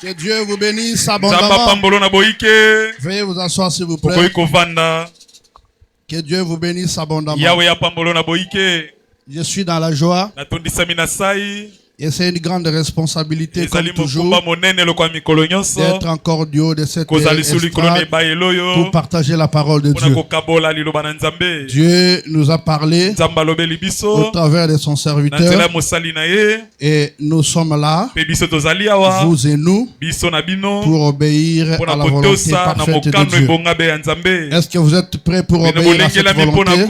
Que Dieu vous bénisse abondamment. Veuillez vous asseoir s'il vous plaît. Que Dieu vous bénisse abondamment. Je suis dans la joie. Et c'est une grande responsabilité, comme toujours, d'être encore du haut de cette estrade pour partager la parole de Dieu. Dieu nous a parlé au travers de son serviteur et nous sommes là, vous et nous, pour obéir à la volonté parfaite de Dieu. Est-ce que vous êtes prêts pour obéir à cette volonté?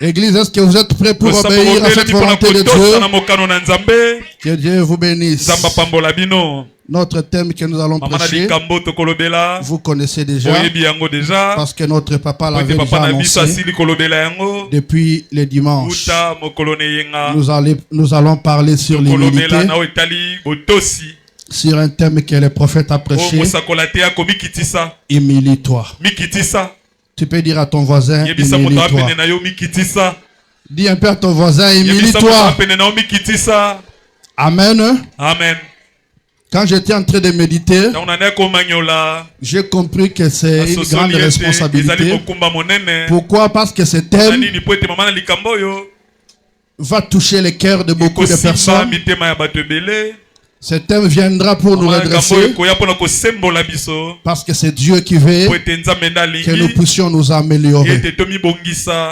Église, est-ce que vous êtes prêts pour obéir à cette volonté de Dieu? Que Dieu vous bénisse. Notre thème que nous allons prêcher, vous connaissez déjà, parce que notre papa l'avait déjà annoncé depuis le dimanche. Nous allons parler sur l'humilité, sur un thème que le prophète a prêché. Humilie-toi. Tu peux dire à ton voisin, humilie-toi. Dis un peu à ton voisin, humilie-toi. Amen. Amen. Quand j'étais en train de méditer, j'ai compris que c'est une grande responsabilité. Pourquoi? Parce que ce thème va toucher le cœur de beaucoup de personnes. Ce thème viendra pour nous redresser, parce que c'est Dieu qui veut que nous puissions nous améliorer.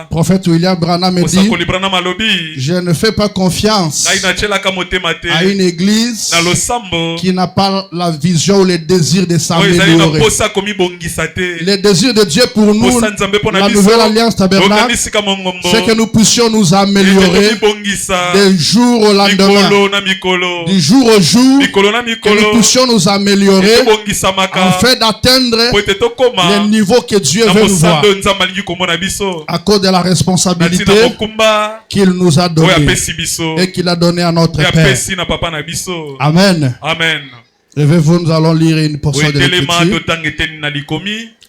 Prophète William Branham me dit, je ne fais pas confiance à une église qui n'a pas la vision ou le désir de s'améliorer. Le désir de Dieu pour nous, la nouvelle alliance tabernacle, c'est que nous puissions nous améliorer d'un jour au lendemain, du jour au jour, que nous puissions nous améliorer afin d'atteindre le niveau que Dieu veut nous voir, à cause de la responsabilité qu'il nous a donnée et qu'il a donnée à notre Père. Amen. Levez-vous, nous allons lire une portion de l'Écriture.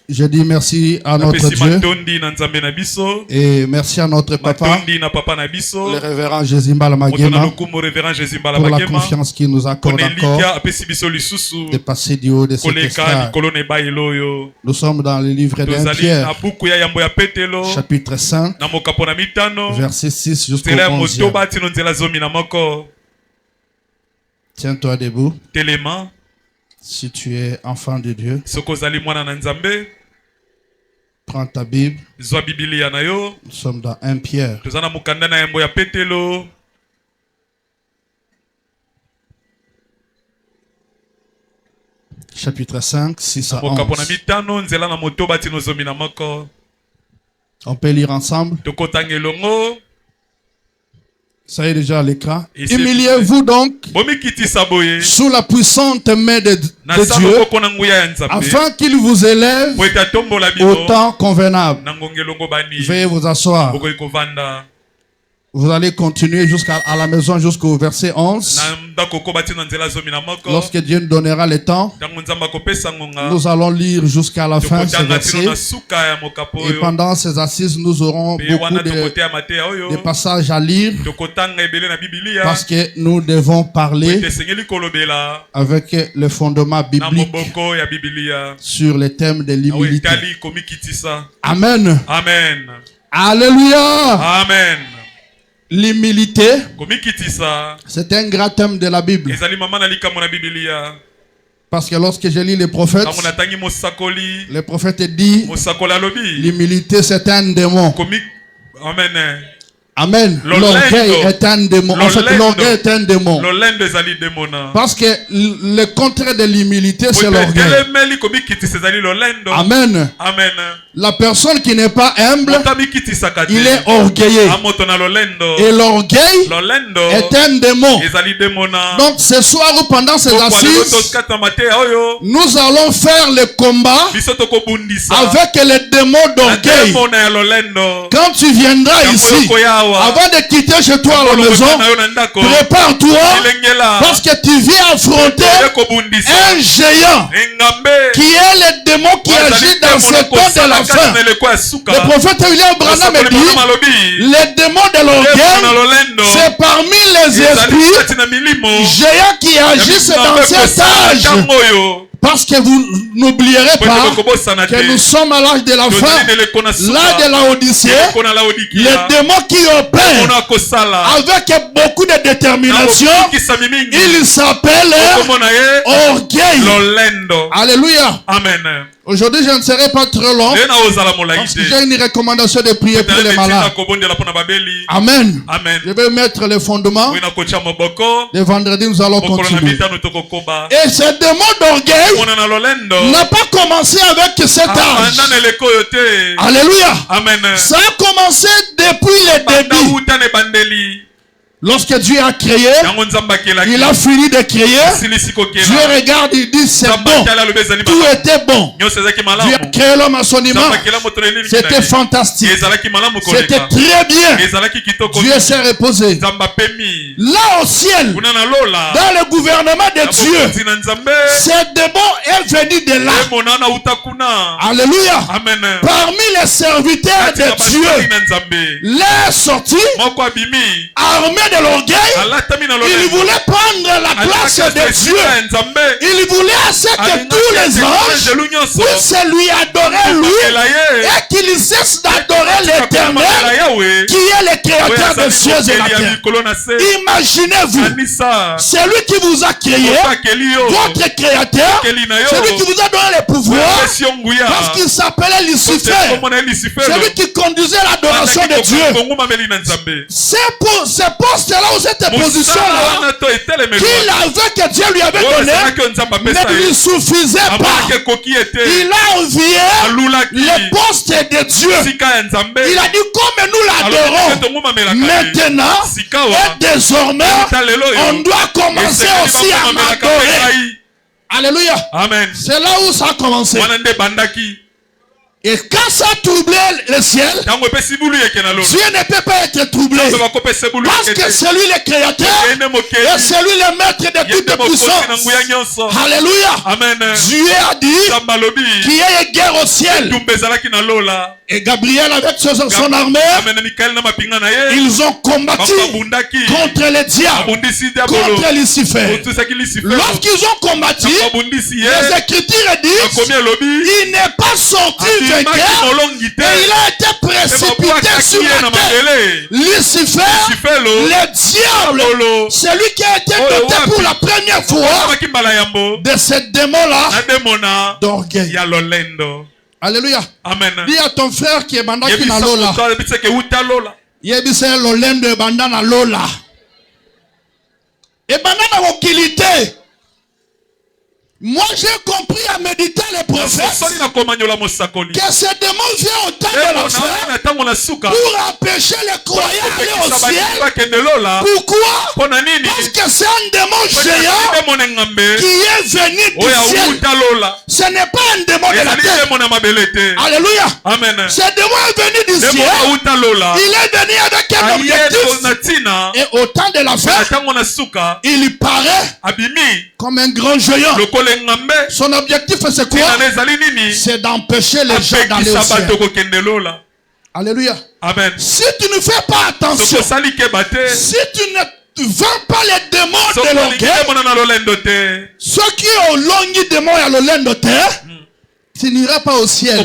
Je dis merci à notre Dieu et merci à notre papa, le révérend Jézimbala Magema, pour la confiance qu'il nous accorde encore de passer du haut de cette estrade. Nous sommes dans le livre d'Un Pierre, chapitre 5, verset 6 jusqu'au 11e. Tiens-toi debout. Si tu es enfant de Dieu, prends ta Bible. Nous sommes dans 1 Pierre. Chapitre 5, 6 à 11. On peut lire ensemble. Ça y est déjà à l'écran. Humiliez-vous donc sous la puissante main de Dieu, afin qu'il vous élève au temps convenable. Veuillez vous asseoir. Vous allez continuer jusqu'à la maison jusqu'au verset 11. Lorsque Dieu nous donnera le temps, nous allons lire jusqu'à la fin ce verset. Et pendant ces assises, nous aurons beaucoup de passages à lire, parce que nous devons parler avec le fondement biblique sur le thème de l'humilité. Amen. Alléluia. Amen. L'humilité, c'est un grand thème de la Bible. Parce que lorsque je lis les prophètes, le prophète dit, l'humilité c'est un démon. Amen. L'orgueil est un démon. En fait, l'orgueil est un démon. Parce que le contraire de l'humilité, c'est l'orgueil. Amen. La personne qui n'est pas humble, il est orgueilleux. Et l'orgueil est un démon. Donc ce soir ou pendant ces assises, nous allons faire le combat avec les démons d'orgueil. Quand tu viendras ici, Avant de quitter chez toi à la maison, prépare-toi parce que tu viens affronter un géant qui est le démon qui agit dans ce temps de la fin. Le prophète William Branham dit, les démons de l'orgueil, c'est parmi les esprits géants qui agissent dans cet âge. Parce que vous n'oublierez pas que nous sommes à l'âge de la fin, l'âge de la Odyssée, les démons qui opèrent avec beaucoup de détermination, ils s'appellent orgueil. Alléluia. Amen. Aujourd'hui, je ne serai pas trop long parce que j'ai une recommandation de prier pour les malades. Amen. Amen. Je vais mettre les fondements. Le vendredi, nous allons continuer. Et ce démon d'orgueil n'a pas commencé avec cet âge. Alléluia. Amen. Ça a commencé depuis le début. Lorsque Dieu a créé, il a fini de créer. Dieu regarde, il dit c'est bon. Tout était bon. Dieu a créé l'homme à son image. C'était fantastique. C'était très bien. Dieu s'est reposé. Là au ciel, dans le gouvernement de Dieu, ce démon est venu de là. Alléluia. Parmi les serviteurs de Dieu, les sortis, armés de l'orgueil, il voulait prendre la place de Dieu. Il voulait assez que tous les anges puissent lui adorer lui et qu'il cesse d'adorer l'Éternel qui est le créateur des cieux et la terre. Imaginez-vous, c'est lui qui vous a créé, votre créateur, c'est lui qui vous a donné le pouvoir parce qu'il s'appelait Lucifer. C'est lui qui conduisait l'adoration de Dieu. C'est pour cela où cette position-là qu'il avait que Dieu lui avait donné ne lui suffisait pas. Il a envié le poste de Dieu. Il a dit comme nous l'adorons maintenant et désormais on doit commencer aussi à m'adorer. Alléluia. Amen. C'est là où ça a commencé. Et quand ça troublait le ciel, Dieu ne peut pas être troublé. Parce que c'est lui le créateur et c'est lui le maître de toute puissance. Alléluia. Amen. Dieu a dit qu'il y a une guerre au ciel. Et Gabriel avec son armée, ils ont combattu contre les diables, contre Lucifer. Lorsqu'ils ont combattu, les Écritures disent il n'est pas sorti vainqueur et il a été précipité sur la terre. Lucifer, le diable, c'est lui qui a été doté pour la première fois de ce démon-là d'orgueil. Alléluia. Amen. Dis à ton frère qui est bandaki na lola. Yebise lolendo e bandana lola. Et bandana wokilité. Moi j'ai compris à méditer les prophètes que ce démon vient au temps de l'enfer pour empêcher les croyants d'aller au ciel. Pourquoi? Parce que c'est un démon géant qui est venu du ciel. Ce n'est pas un démon de la terre. Alléluia. Amen. Ce démon est venu du ciel. Il est venu avec un objectif. Et au temps de la fin, il paraît comme un grand géant. Son objectif c'est quoi? C'est d'empêcher les gens d'aller au ciel. Alléluia. Amen. Si tu ne fais pas attention, si tu ne vends pas les démons de l'orgueil, ceux qui ont longi démons à l'olène de terre, tu n'iras pas au ciel.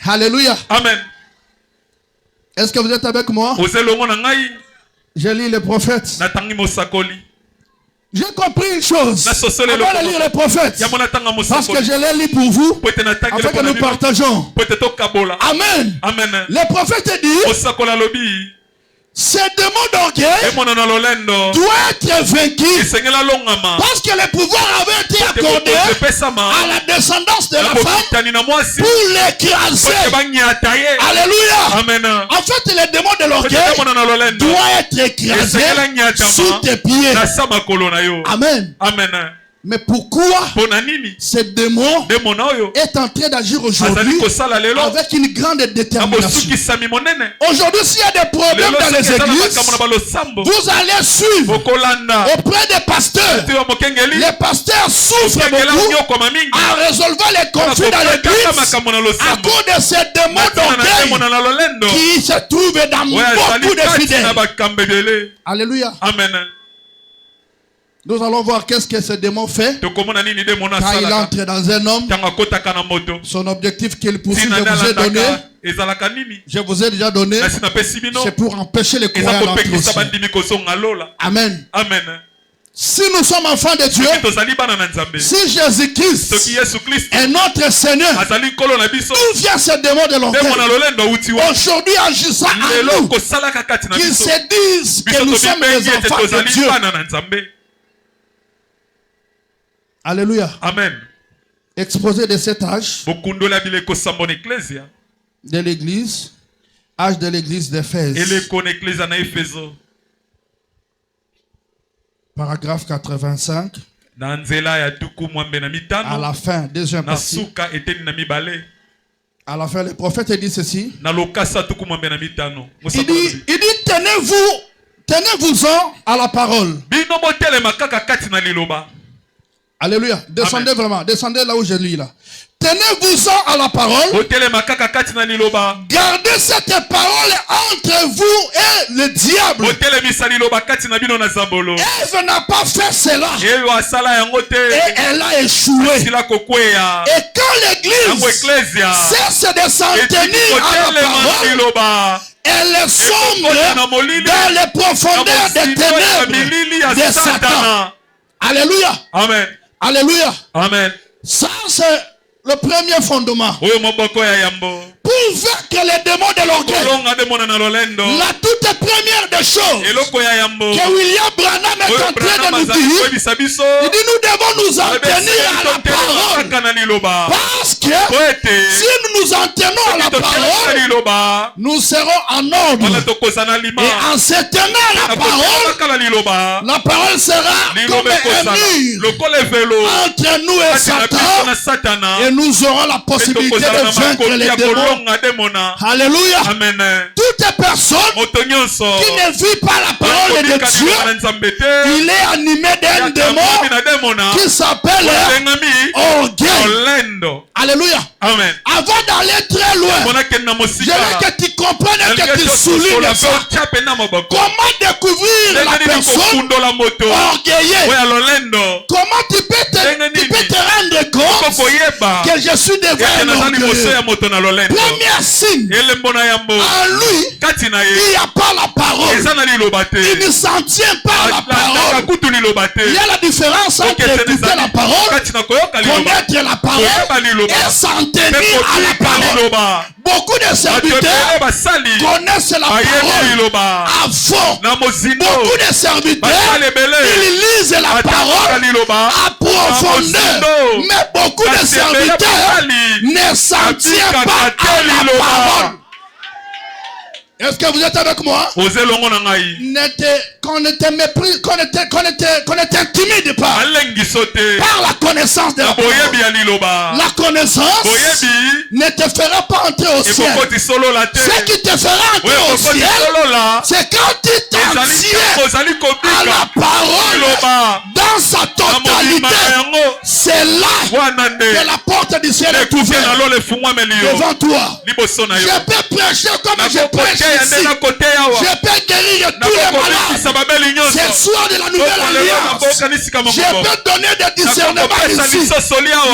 Alléluia. Amen. Est-ce que vous êtes avec moi? Je lis les prophètes. J'ai compris une chose. Avant de lire les prophètes, parce que je les lis pour vous, afin que nous partageons. Amen. Amen. Les prophètes disent, ce démon d'orgueil doit être vaincu parce que le pouvoir avait été accordé à la descendance de la femme pour l'écraser. Alléluia. Amen. En fait, le démon de l'orgueil doit être écrasé sous tes pieds. Amen. Amen. Mais pourquoi ce démon est en train d'agir aujourd'hui avec une grande détermination? Aujourd'hui, s'il y a des problèmes dans les églises, vous allez suivre auprès des pasteurs. Les pasteurs souffrent beaucoup en résolvant les conflits dans l'église à cause de ces démons d'orgueil qui se trouvent dans beaucoup de fidèles. Alléluia. Amen. Nous allons voir qu'est-ce que ce démon fait quand il entre dans un homme. Son objectif qu'il poursuit, je vous ai déjà donné. C'est pour empêcher les croyants d'entrer aussi. Amen. Amen. Si nous sommes enfants de Dieu, si Jésus-Christ est notre Seigneur, d'où vient ce démon de l'orgueil? Aujourd'hui, agissant à nous, qu'ils se disent que nous sommes les enfants de Dieu. Alléluia. Amen. Exposé de cet âge de l'église, âge de l'église d'Éphèse. Paragraphe 85. À la fin, deuxième partie. À la fin, le prophète dit ceci. Il dit tenez-vous-en à la parole. Alléluia. Descendez vraiment. Descendez là où je lis là. Tenez-vous-en à la parole. Gardez cette parole entre vous et le diable. Ève n'a pas fait cela. Et elle a échoué. Et quand l'église cesse de s'en tenir à la parole, elle sombre dans les profondeurs des ténèbres de Satan. Alléluia. Amen. Alléluia. Amen. Ça, c'est le premier fondement. Pour vaincre les démons de l'orgueil, la toute première des choses que William Branham est en train de nous dire, il dit nous devons nous en tenir à la parole. Parce que si nous nous en tenons à la parole, nous serons en ordre. Et en se tenant à la parole sera comme un mur entre nous et Satan. Et nous aurons la possibilité de vaincre les démons. Alléluia. Amen. Toute personne qui ne vit pas la parole de Dieu, il est animé d'un démon qui s'appelle orgueil. Alléluia. Amen. Avant d'aller très loin, je veux que tu comprennes que tu soulignes ça. Comment découvrir la personne orgueilleuse? Comment tu peux te rendre compte que je suis devant un orgueilleux? Premier signe, en lui, il n'y a pas la parole. Il ne s'en tient pas à la parole. Il y a la différence entre écouter la parole, connaître la parole et s'en tenir à la parole. Beaucoup de serviteurs connaissent la parole à fond. Beaucoup de serviteurs, ils lisent la parole à profondeur. Mais beaucoup de serviteurs ne s'en tiennent pas à la parole. Est-ce que vous êtes avec moi? Qu'on ne te méprise, qu'on ne t'intimide pas par la connaissance de la parole. La connaissance ne te fera pas entrer au ciel. Ce qui te fera entrer au ciel, c'est quand tu t'en tiens à la parole dans sa totalité. C'est là que la porte du ciel est ouverte devant toi. Je peux prêcher comme je prêche ici. Je peux guérir tous les malades. C'est le soir de la nouvelle alliance. Je peux donner des discernements ici.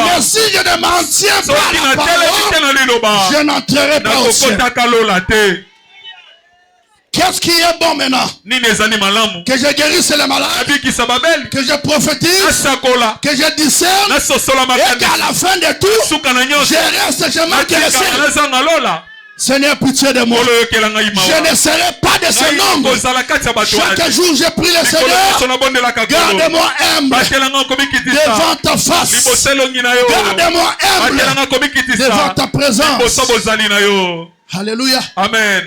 Mais si je ne m'en tiens pas à la parole, je n'entrerai pas au ciel. Qu'est-ce qui est bon maintenant? Que je guérisse les malades, que je prophétise, que je discerne, et qu'à la fin de tout, je reste, je marque le ciel. Seigneur, pitié de moi. Je ne serai pas de ce nombre. Chaque jour, je prie le Seigneur. Garde-moi humble devant ta face. Garde-moi humble devant ta présence. Alléluia. Amen.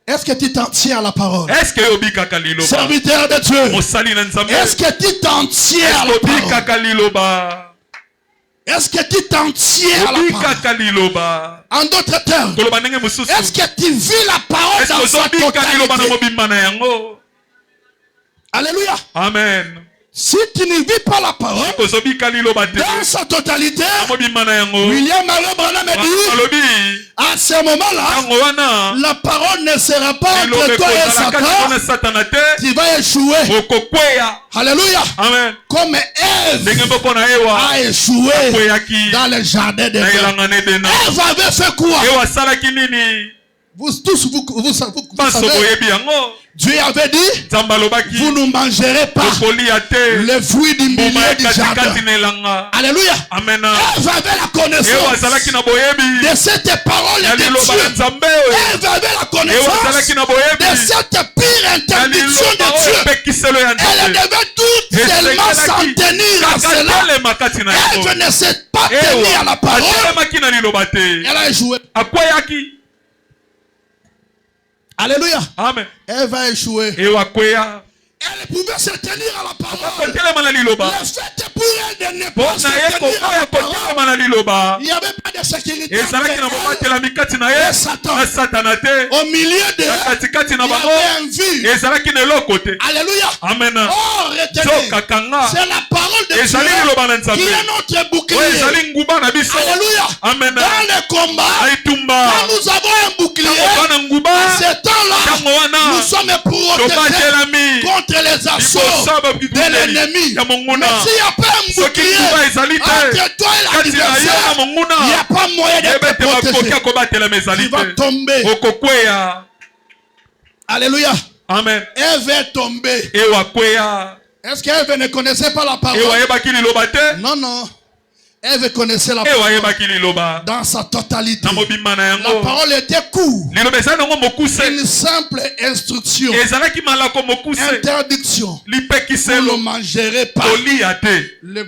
Est-ce que tu t'en tiens à la parole? Serviteur de Dieu, est-ce que tu t'en tiens à la parole? Est-ce que tu t'en tiens à la parole? En d'autres termes, est-ce que tu vis la parole dans sa totalité? Alléluia. Amen. Si tu ne vis pas la parole dans sa totalité, William Branham dit, à ce moment-là, la parole ne sera pas entre toi et Satan. Tu vas échouer. Alléluia. Amen. Comme Ève a échoué dans le jardin de Dieu. Ève avait fait quoi? Vous tous, vous savez. Dieu avait dit, vous ne mangerez pas le fruit du milieu du jardin. Alléluia. Ève avait la connaissance de cette parole de Dieu. Ève avait la connaissance de cette pire interdiction de Dieu. Elle devait tout seulement s'en tenir à cela. Ève ne s'est pas tenue à la parole. Elle a échoué. Alléluia. Amen. Elle va échouer. Elle pouvait se tenir à la parole. Le fait pour elle de ne pas se tenir à la parole. Il n'y avait pas de sécurité. Et Satan. Au milieu de elle, il y avait un vide. Alléluia. Amen. Oh, retenez. C'est la parole de Dieu qui est notre bouclier. Alléluia. Amen. Dans le combat, quand nous avons un bouclier, à ce temps-là, nous sommes protégés contre les assauts de l'ennemi. Mais s'il n'y a pas un bouclier entre toi et l'adversaire, il n'y a pas moyen de te protéger. Tu vas tomber. Alléluia. Amen. Ève est tombée. Est-ce qu'Ève ne connaissait pas la parole? Non, non. Ève connaissait la parole dans sa totalité. La parole était courte. Une simple instruction. Interdiction. Vous ne mangerez pas le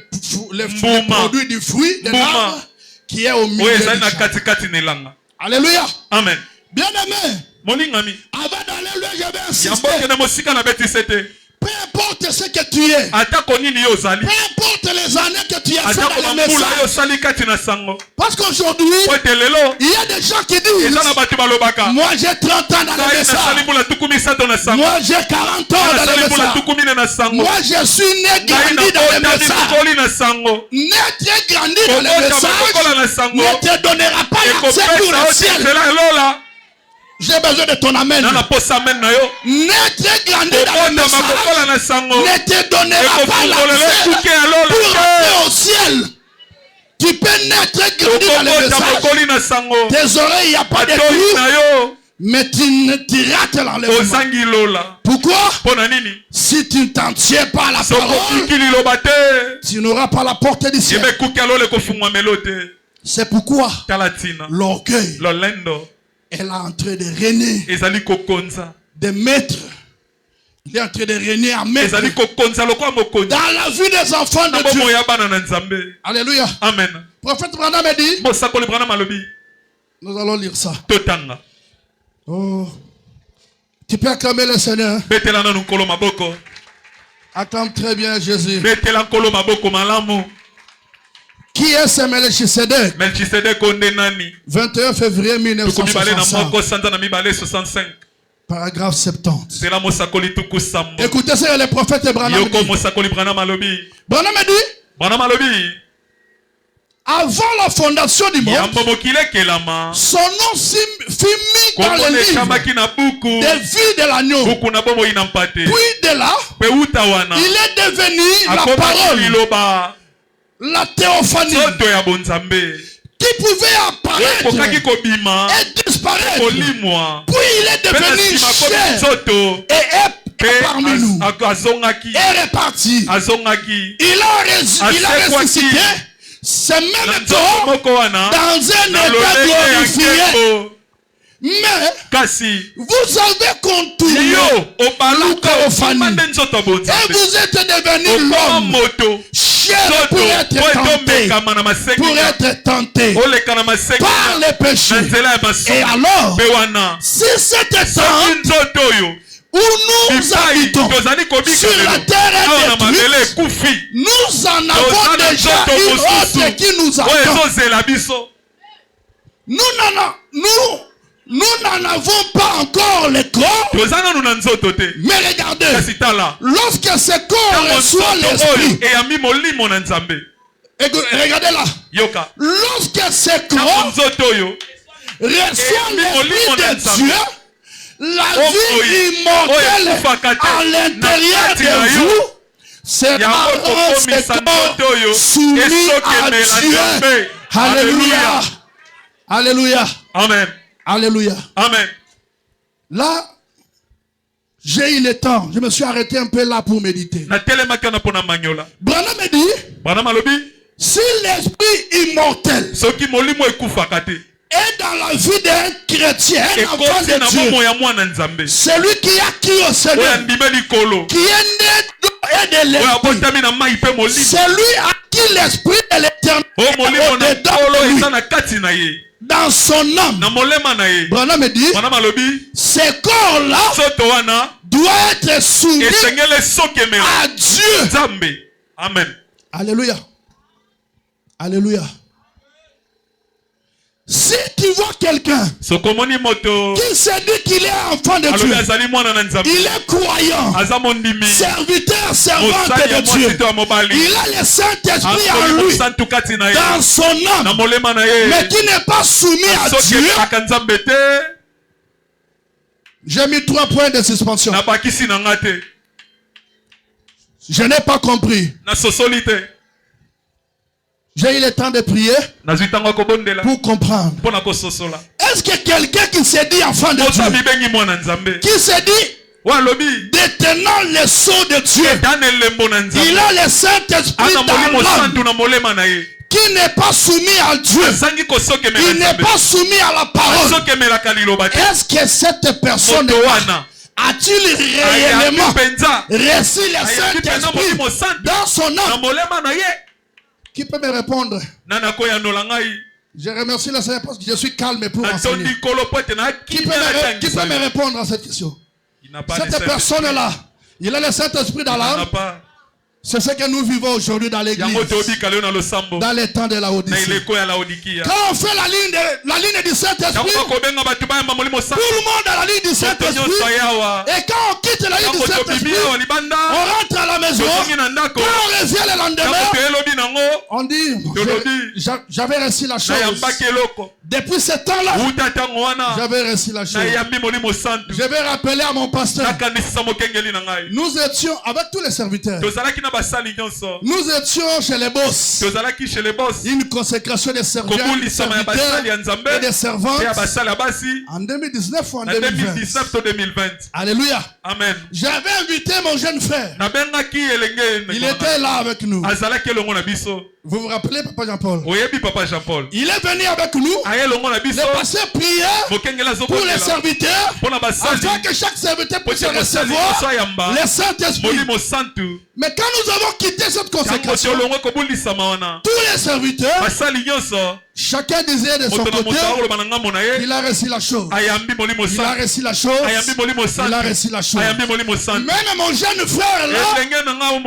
produit du fruit de l'arbre qui est au milieu du jardin. Alléluia. Amen. Bien aimé. Avant d'aller loin, je vais insister. Peu importe ce que tu es. Peu importe les années que tu as fait dans le message. Parce qu'aujourd'hui, il y a des gens qui disent, moi j'ai 30 ans dans le message. Moi j'ai 40 ans dans le message. Moi je suis né grandi dans le message. Naître et grandi dans le message ne te donnera pas l'accès pour le ciel. J'ai besoin de ton amen. Naître et grandir dans le message ne te donnera pas l'accès pour entrer au ciel. Tu peux naître et grandir dans le message. Tes oreilles, il n'y a pas de trou, mais tu rates l'enlèvement. Pourquoi? Si tu ne t'en tiens pas à la parole, tu n'auras pas la porte du ciel. C'est pourquoi l'orgueil elle est en train de régner. De maître. Il est en train de régner à maître. Dans la vie des enfants de Dieu. Alléluia. Amen. Prophète Branham a dit. Nous allons lire ça. Oh. Tu peux acclamer le Seigneur. Acclame très bien Jésus. Qui est ce Melchisedec? 21 février 1965. Paragraphe 70. Écoutez ça, le prophète Branham dit. Branham dit. Avant la fondation du monde, son nom fut mis dans le livre des vies de l'agneau. Puis de là, il est devenu la parole. La théophanie qui pouvait apparaître et disparaître. Puis il est devenu chair et est parmi nous. Et reparti. Il a ressuscité. C'est même temps dans un état glorifié. Mais vous avez contourné la théophanie et vous êtes devenu l'homme. chair pour être tenté par les péchés. Et alors, si c'était temps où nous habitons sur la terre détruite, nous en avons déjà une autre qui nous attend. Nous n'en avons pas encore le corps. Mais regardez, lorsque ce corps reçoit l'esprit, regardez là, lorsque ce corps reçoit l'esprit de Dieu, la vie immortelle à l'intérieur de vous sera soumis à Dieu. Alléluia. Alléluia. Amen. Alléluia. Amen. Là, j'ai eu le temps. Je me suis arrêté un peu là pour méditer. Branham me dit, si l'esprit immortel est dans la vie d'un chrétien, un enfant de Dieu, celui qui a qui au Seigneur, qui est né de l'esprit, celui à qui l'esprit de l'éternel est dedans lui, dans son âme. Branham me dit, ce corps-là doit être soumis à Dieu. Amen. Alléluia. Alléluia. Si tu vois quelqu'un qui se dit qu'il est enfant de Dieu, il est croyant, serviteur, servante de Dieu, il a le Saint-Esprit en lui, dans son âme, mais qui n'est pas soumis à Dieu, j'ai mis 3 points de suspension. Je n'ai pas compris. J'ai eu le temps de prier pour comprendre. Est-ce que quelqu'un qui se dit enfant de Dieu, qui se dit détenant le sceau de Dieu, il a le Saint-Esprit dans l'âme, qui n'est pas soumis à Dieu, qui n'est pas soumis à la parole, est-ce que cette personne a-t-il réellement reçu le Saint-Esprit dans son âme? Qui peut me répondre? Je remercie le Seigneur parce que je suis calme pour enseigner. Qui peut me répondre à cette question? Cette personne-là, il a le Saint-Esprit dans l'âme. C'est ce que nous vivons aujourd'hui dans l'église. Dans les temps de la Odyssée. Quand on fait la ligne du Saint-Esprit, tout le monde a la ligne du Saint-Esprit. Et quand on quitte la ligne du Saint-Esprit, on rentre à la maison. Quand on revient le lendemain, on dit, j'avais reçu la chose. Depuis ce temps-là, j'avais reçu la chose. Je vais rappeler à mon pasteur. Nous étions avec tous les serviteurs. Nous étions chez les boss. Une consécration des serviteurs et des servantes en 2019 ou en 2020. Alléluia. Amen. J'avais invité mon jeune frère. Il était là avec nous. Vous vous rappelez Papa Jean-Paul? Il est venu avec nous. Le pasteur priait pour les serviteurs afin que chaque serviteur puisse recevoir le Saint-Esprit. Mais quand nous avons quitté cette consécration, tous les serviteurs, chacun disait de son côté, il a reçu la chose. Il a reçu la chose. Il a reçu la chose. Même mon jeune frère là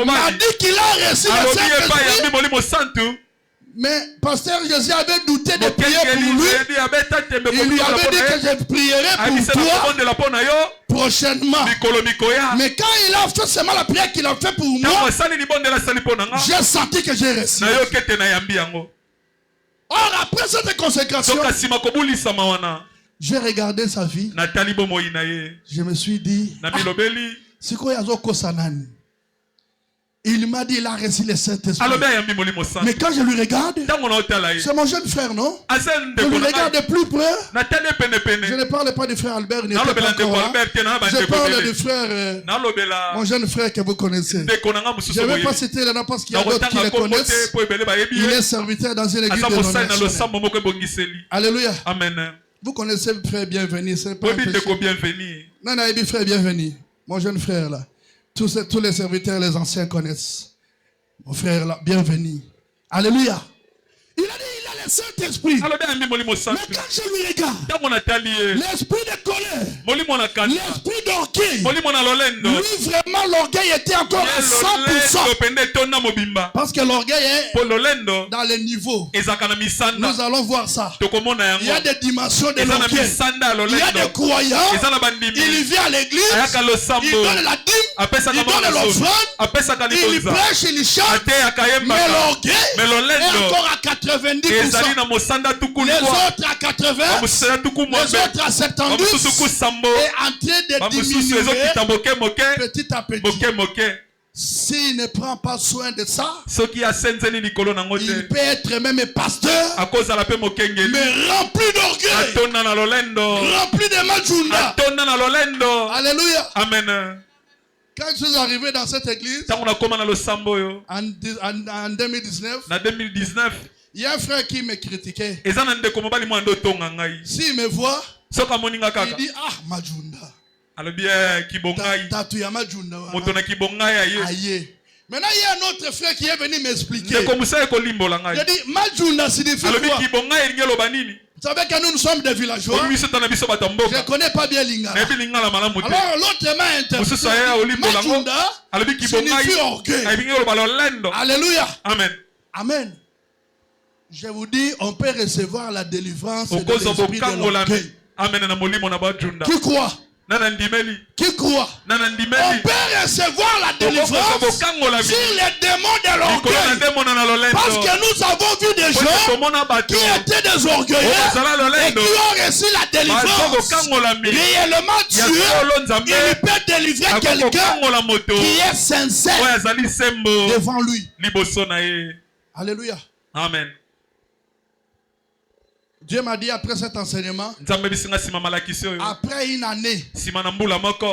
m'a dit qu'il a reçu le Saint-Esprit. Mais pasteur Jésus avait douté de prier pour lui. Il lui avait dit que je prierai pour toi prochainement. Mais quand il a fait seulement la prière qu'il a fait pour moi, j'ai senti que j'ai reçu. Or après cette consécration, j'ai regardé sa vie. Je me suis dit, c'est quoi Yazoko Sanani? Il m'a dit, il a reçu le Saint-Esprit. Mais quand je lui regarde, c'est mon jeune frère, non? Je lui regarde de plus près. Je ne parle pas du frère Albert, il n'était pas encore là. Je parle du frère, mon jeune frère que vous connaissez. Je ne vais pas citer le nom parce qu'il y a d'autres qui le connaissent. Il est serviteur dans une église de Alléluia. Amen. Vous connaissez le frère Bienvenu, c'est pas un péché. Non, frère Bienvenu, mon jeune frère là. Tous les serviteurs, les anciens connaissent. Mon frère, là, bienvenue. Alléluia. Il a dit, il a le Saint-Esprit. Mais quand je lui regarde, l'esprit de colère, l'esprit d'orgueil, lui vraiment l'orgueil était encore à 100%. Parce que l'orgueil est dans les niveaux. Nous allons voir ça. Il y a des dimensions de l'orgueil. Il y a des croyants, il vient à l'église, il donne la dîme, il donne l'offrande, il prêche, il chante, mais l'orgueil est encore à 90%. Les autres à 80, les autres à 70, et en train de diminuer petit à petit. S'il ne prend pas soin de ça, il peut être même pasteur, mais rempli d'orgueil, rempli de majunda. Alléluia. Amen. Quand je suis arrivé dans cette église, en 2019, il y a un frère qui me critiquait. S'il me voit, il dit, ah, majunda. Maintenant, il y a un autre frère qui est venu m'expliquer. Il dit, majunda signifie quoi? Vous savez que nous sommes des villageois. Je ne connais pas bien Lingala. Alors l'autre m'a interprété. Majunda signifie orgueil. Alléluia. Amen. Amen. Je vous dis, on peut recevoir la délivrance de l'esprit de l'orgueil. Qui croit? Qui croit? On peut recevoir la délivrance sur les démons de l'orgueil. Parce que nous avons vu des gens qui étaient des orgueilleux et qui ont reçu la délivrance. Réellement, Dieu, il peut délivrer quelqu'un qui est sincère devant lui. Alléluia. Amen. Dieu m'a dit après cet enseignement, après une année,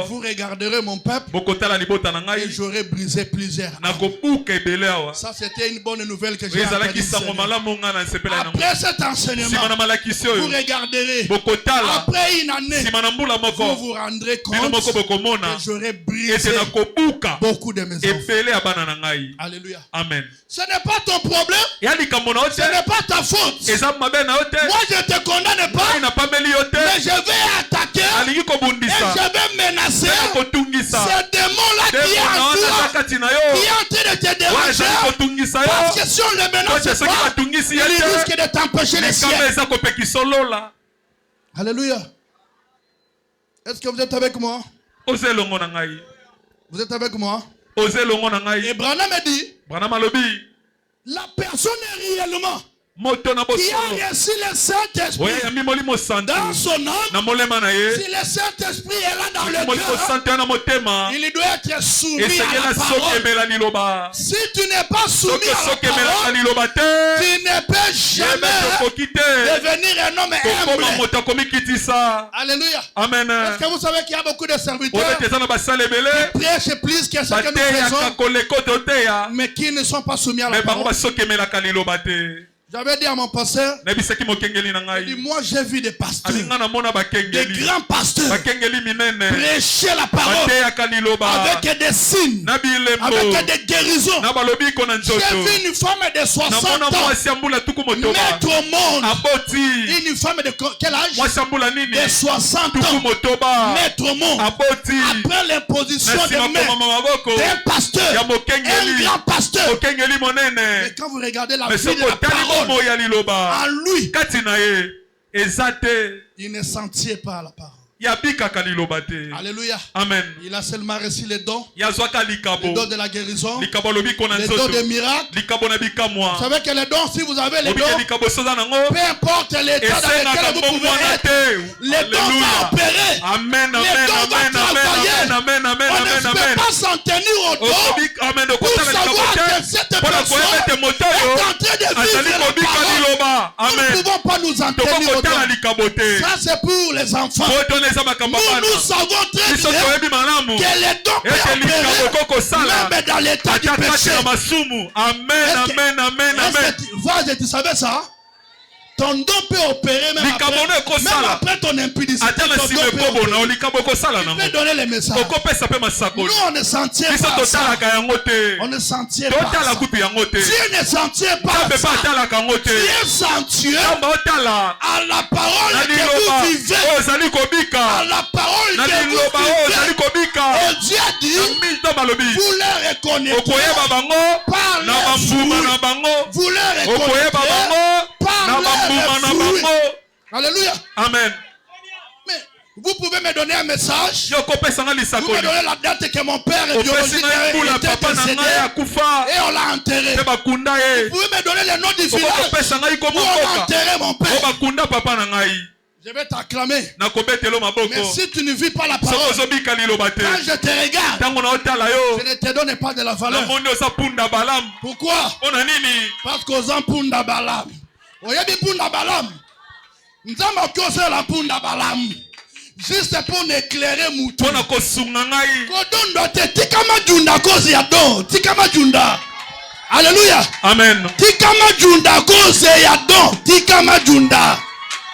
vous regarderez mon peuple et j'aurai brisé plusieurs âmes. Ça c'était une bonne nouvelle que j'ai entendue. Après cet enseignement, vous regarderez, après une année, vous vous rendrez compte que j'aurai brisé beaucoup de mes enfants. Alléluia. Amen. Ce n'est pas ton problème, ce n'est pas ta faute. Moi je te condamne pas, mais je vais attaquer et je vais menacer ce démon-là qui est en toi, qui est en train de te déranger, parce que si on le menace pas, il risque de t'empêcher le ciel. Alléluia. Est-ce que vous êtes avec moi? Vous êtes avec moi? Et Branham me dit, la personne est réellement qui a reçu le Saint-Esprit dans son âme. Si le Saint-Esprit est là dans le cœur, il doit être soumis à la parole. Si tu n'es pas soumis à la parole, tu ne peux jamais devenir un homme humble. Alléluia. Amen. Est-ce que vous savez qu'il y a beaucoup de serviteurs qui prêchent plus que ce que nous faisons, mais qui ne sont pas soumis à la parole? J'avais dit à mon pasteur, il dit, moi j'ai vu des pasteurs, des grands pasteurs, prêcher la parole avec des signes, avec des guérisons. J'ai vu une femme de 60 ans mettre au monde, une femme de quel âge? De 60 ans mettre au monde, après l'imposition de main d'un pasteur, un grand pasteur. Mais quand vous regardez la vie de la parole, en lui, il ne s'en tient pas à la parole. Alléluia. Amen. Il a seulement reçu les dons. Les dons de la guérison. Les dons des miracles. Vous savez que les dons, si vous avez les dons, peu importe l'état dans lequel vous pouvez être, les dons vont opérer. Amen. Les dons vont travailler. On ne peut pas s'en tenir au dos pour savoir que cette personne est en train de vivre la parole. Nous ne pouvons pas nous en tenir au dos. Ça c'est pour les enfants. Nous savons très bien que les dons peuvent opérer même dans l'état du péché. Amen. Vas-y, tu savais ça? Ton don peut opérer même après ton impudicité. Tu peux donner les messages. Nous, on ne s'en tient pas ça. On ne s'en tient pas ça. Dieu ne s'en tient pas ça. Dieu s'en tient à la parole que vous vivez. À la parole que vous vivez. Et Dieu a dit, vous les reconnaîtrez par leurs fruits. Vous les reconnaîtrez par leurs fruits. Alléluia. Amen. Mais vous pouvez me donner un message. Vous me donnez la date que mon père est biologique était décédé et on l'a enterré. Vous pouvez me donner le nom du village où on a enterré mon père. Je vais t'acclamer. Mais si tu ne vis pas la parole, quand je te regarde, je ne te donne pas de la valeur. Pourquoi? Parce qu'aux Punda Balam. Oyebi Punda Balam. Nzamba kose la Punda Balam. Juste pour éclairer Moutou. Kodondo te tikama junda kozi ya don. Tikama junda. Alléluia. Amen. Tikama junda kozi ya don. Tikama junda.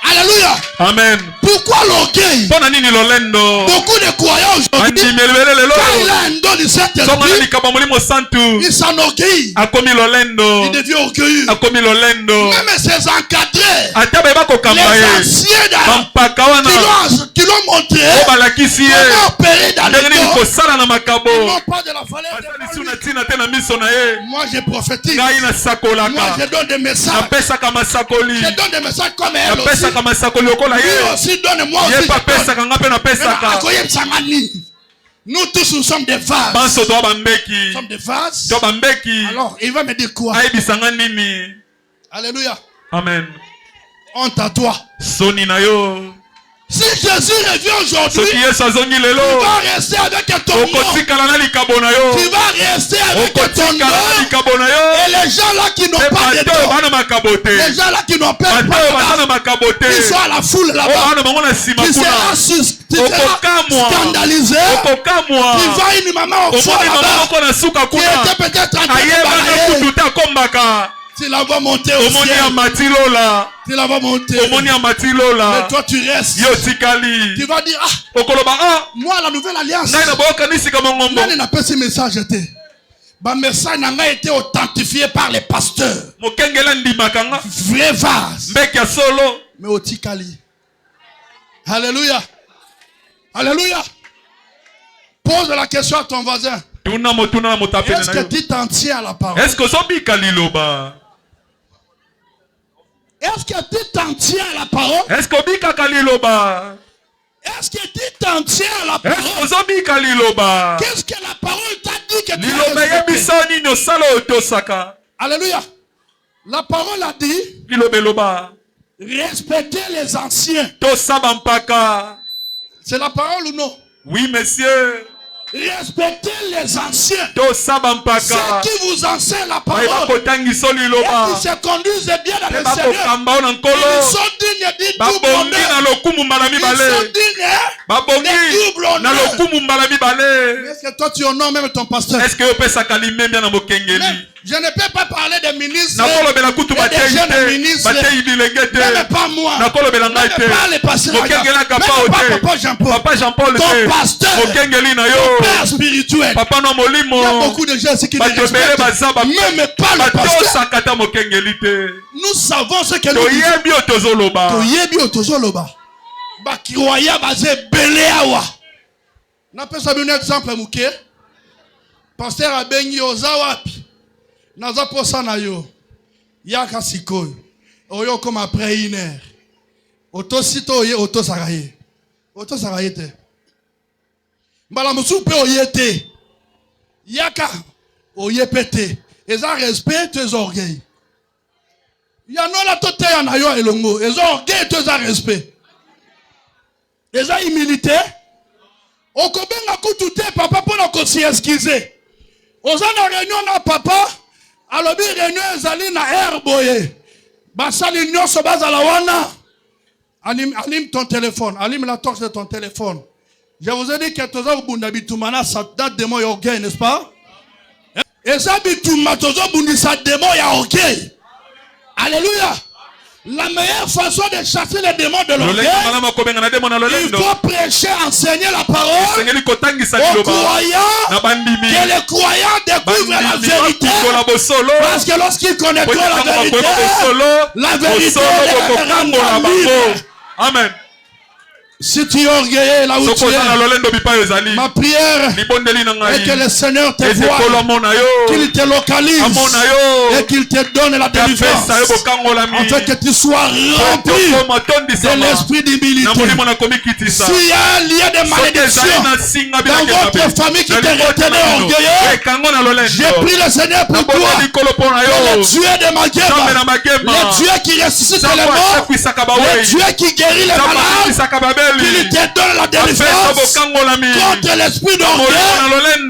Alléluia. Amen. Pourquoi l'orgueil? Beaucoup de croyants aujourd'hui, quand il a un don de cet esprit, il s'enorgueillit. Il devient orgueilleux. Même ses encadrés, les anciens qui l'ont montré, comment opérer dans le corps, ils n'ont pas de la valeur de lui. Moi je prophétise. Moi je donne des messages. Je donne des messages comme elle aussi. Lui aussi donne-moi aussi. Nous tous nous sommes des vases. Nous sommes des vases. Alors il va me dire quoi? Alléluia. Amen. Honte à toi. Si Jésus revient aujourd'hui, tu vas rester avec ton nom. Tu vas rester avec ton nom. Et les gens là qui n'ont pas de don, les gens là qui n'ont pas de don, ils sont à la foule là-bas. Tu seras scandalisé. Tu vois une maman au fond là-bas qui était peut-être en train de balayer. Tu la vas monter au ciel. Tu la vas monter. Mais toi tu restes. Tu vas dire, moi la nouvelle alliance, je n'a pas ce message. Le message n'a été authentifié par les pasteurs. Vrai vase. Mais au Tikali. Alléluia. Alléluia. Pose la question à ton voisin. Est-ce que tu t'en tiens à la parole? Est-ce que tu t'en tiens à la parole? Est-ce que tu t'en tiens à la parole? Qu'est-ce que la parole t'a dit que tu as respecté? Alléluia. La parole a dit respecter les anciens. C'est la parole ou non? Oui, monsieur. Respectez les anciens. Ceux qui vous enseignent la parole. Et qui se conduisent bien dans le Seigneur. Ils sont dignes du double honneur. Ils sont dignes du double honneur. Est-ce que toi tu honores même ton pasteur? Est-ce que je ne peux pas parler des ministres et des jeunes ministres. Même pas moi. Même pas les pasteurs. Même pas Papa Jean-Paul. Ton pasteur. Ton père spirituel. Il y a beaucoup de gens qui ne respectent même pas le pasteur. Nous savons ce que nous disons. Bakiwaya basé Beleawa. N'a pas ça un exemple mouké. Pasteur Abengi Ozawapi. Naza posa na yo. Yaka sikoyo. Oyo comme après une heure. Auto sito oye auto saraye. Auto saraye te. Mbala musu pe oye te. Yaka oye pete. Eza respect tes orgueils. Yano la tote na yo elongo. Eza orgueil tes respect. Eza humilité. Okobenga kutute papa pona ko si excuser. Ozana réunion na papa. Alors, il y a une herboye. Basali nyoso bazala wana. Allume ton téléphone. Allume la torche de ton téléphone. Je vous ai dit que tozo bundabitumana ça date de mon orgueil, n'est-ce pas? Et ça bituma tozo bundi ça démon ya orgueil. Alléluia. La meilleure façon de chasser les démons de l'orgueil, il faut prêcher, enseigner la parole aux croyants, que les croyants découvrent la vérité. Parce que lorsqu'ils connaîtront la vérité les rendra libres. Amen. Si tu es orgueilleux là où tu es, ma prière est que le Seigneur te voie, qu'il te localise et qu'il te donne la délivrance, afin que tu sois rempli de l'esprit d'humilité. S'il y a un lien de malédiction dans votre famille qui te retenait orgueilleux, j'ai pris le Seigneur pour toi, que le Dieu de Mageba, le Dieu qui ressuscite les morts, le Dieu qui guérit les malades, qu'il te donne la délivrance contre l'esprit d'orgueil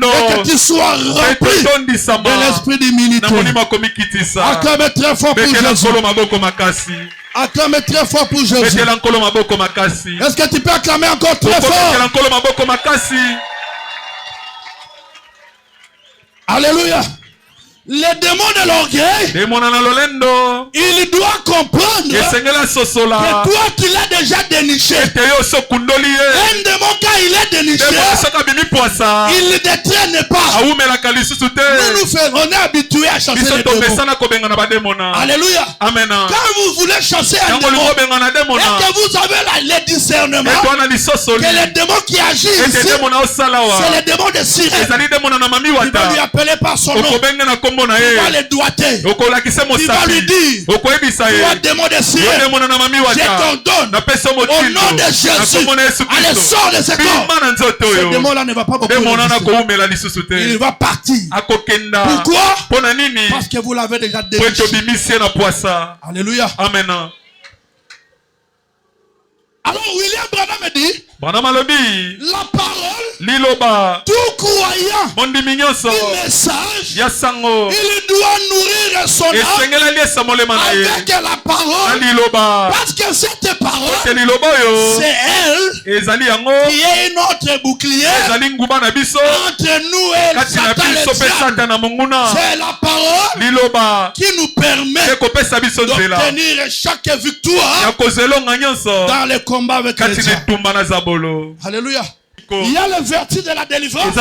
et que tu sois rempli de l'esprit d'humilité. Acclame très fort pour Jésus. Acclame très fort pour Jésus. Est-ce que tu peux acclamer encore très fort? Alléluia. Les démons de l'orgueil, il doit comprendre que toi qui l'as déjà déniché, un démon quand il est déniché, il ne détraîne pas. On est habitué à chasser les démons. Alléluia. Amen. Quand vous voulez chasser un démon, est-ce que vous avez le discernement que les démons qui agissent ici, c'est les démons de Sirène. Il va lui appeler par son nom. Il va les doigter. Il va lui dire, toi démon de Sirène, je t'ordonne au nom de Jésus, allez sors de ce corps. Ce démon-là ne va pas beaucoup résister. Il va partir. Pourquoi? Parce que vous l'avez déjà déniché. Alléluia. Amen. Alors William Branham dit, la parole, tout croyant du message, il doit nourrir son âme avec la parole, parce que cette parole, c'est elle qui est notre bouclier entre nous et Satan le diable. C'est la parole qui nous permet d'obtenir chaque victoire dans les combats avec les diables. Alléluia. Il y a le vertu de la délivrance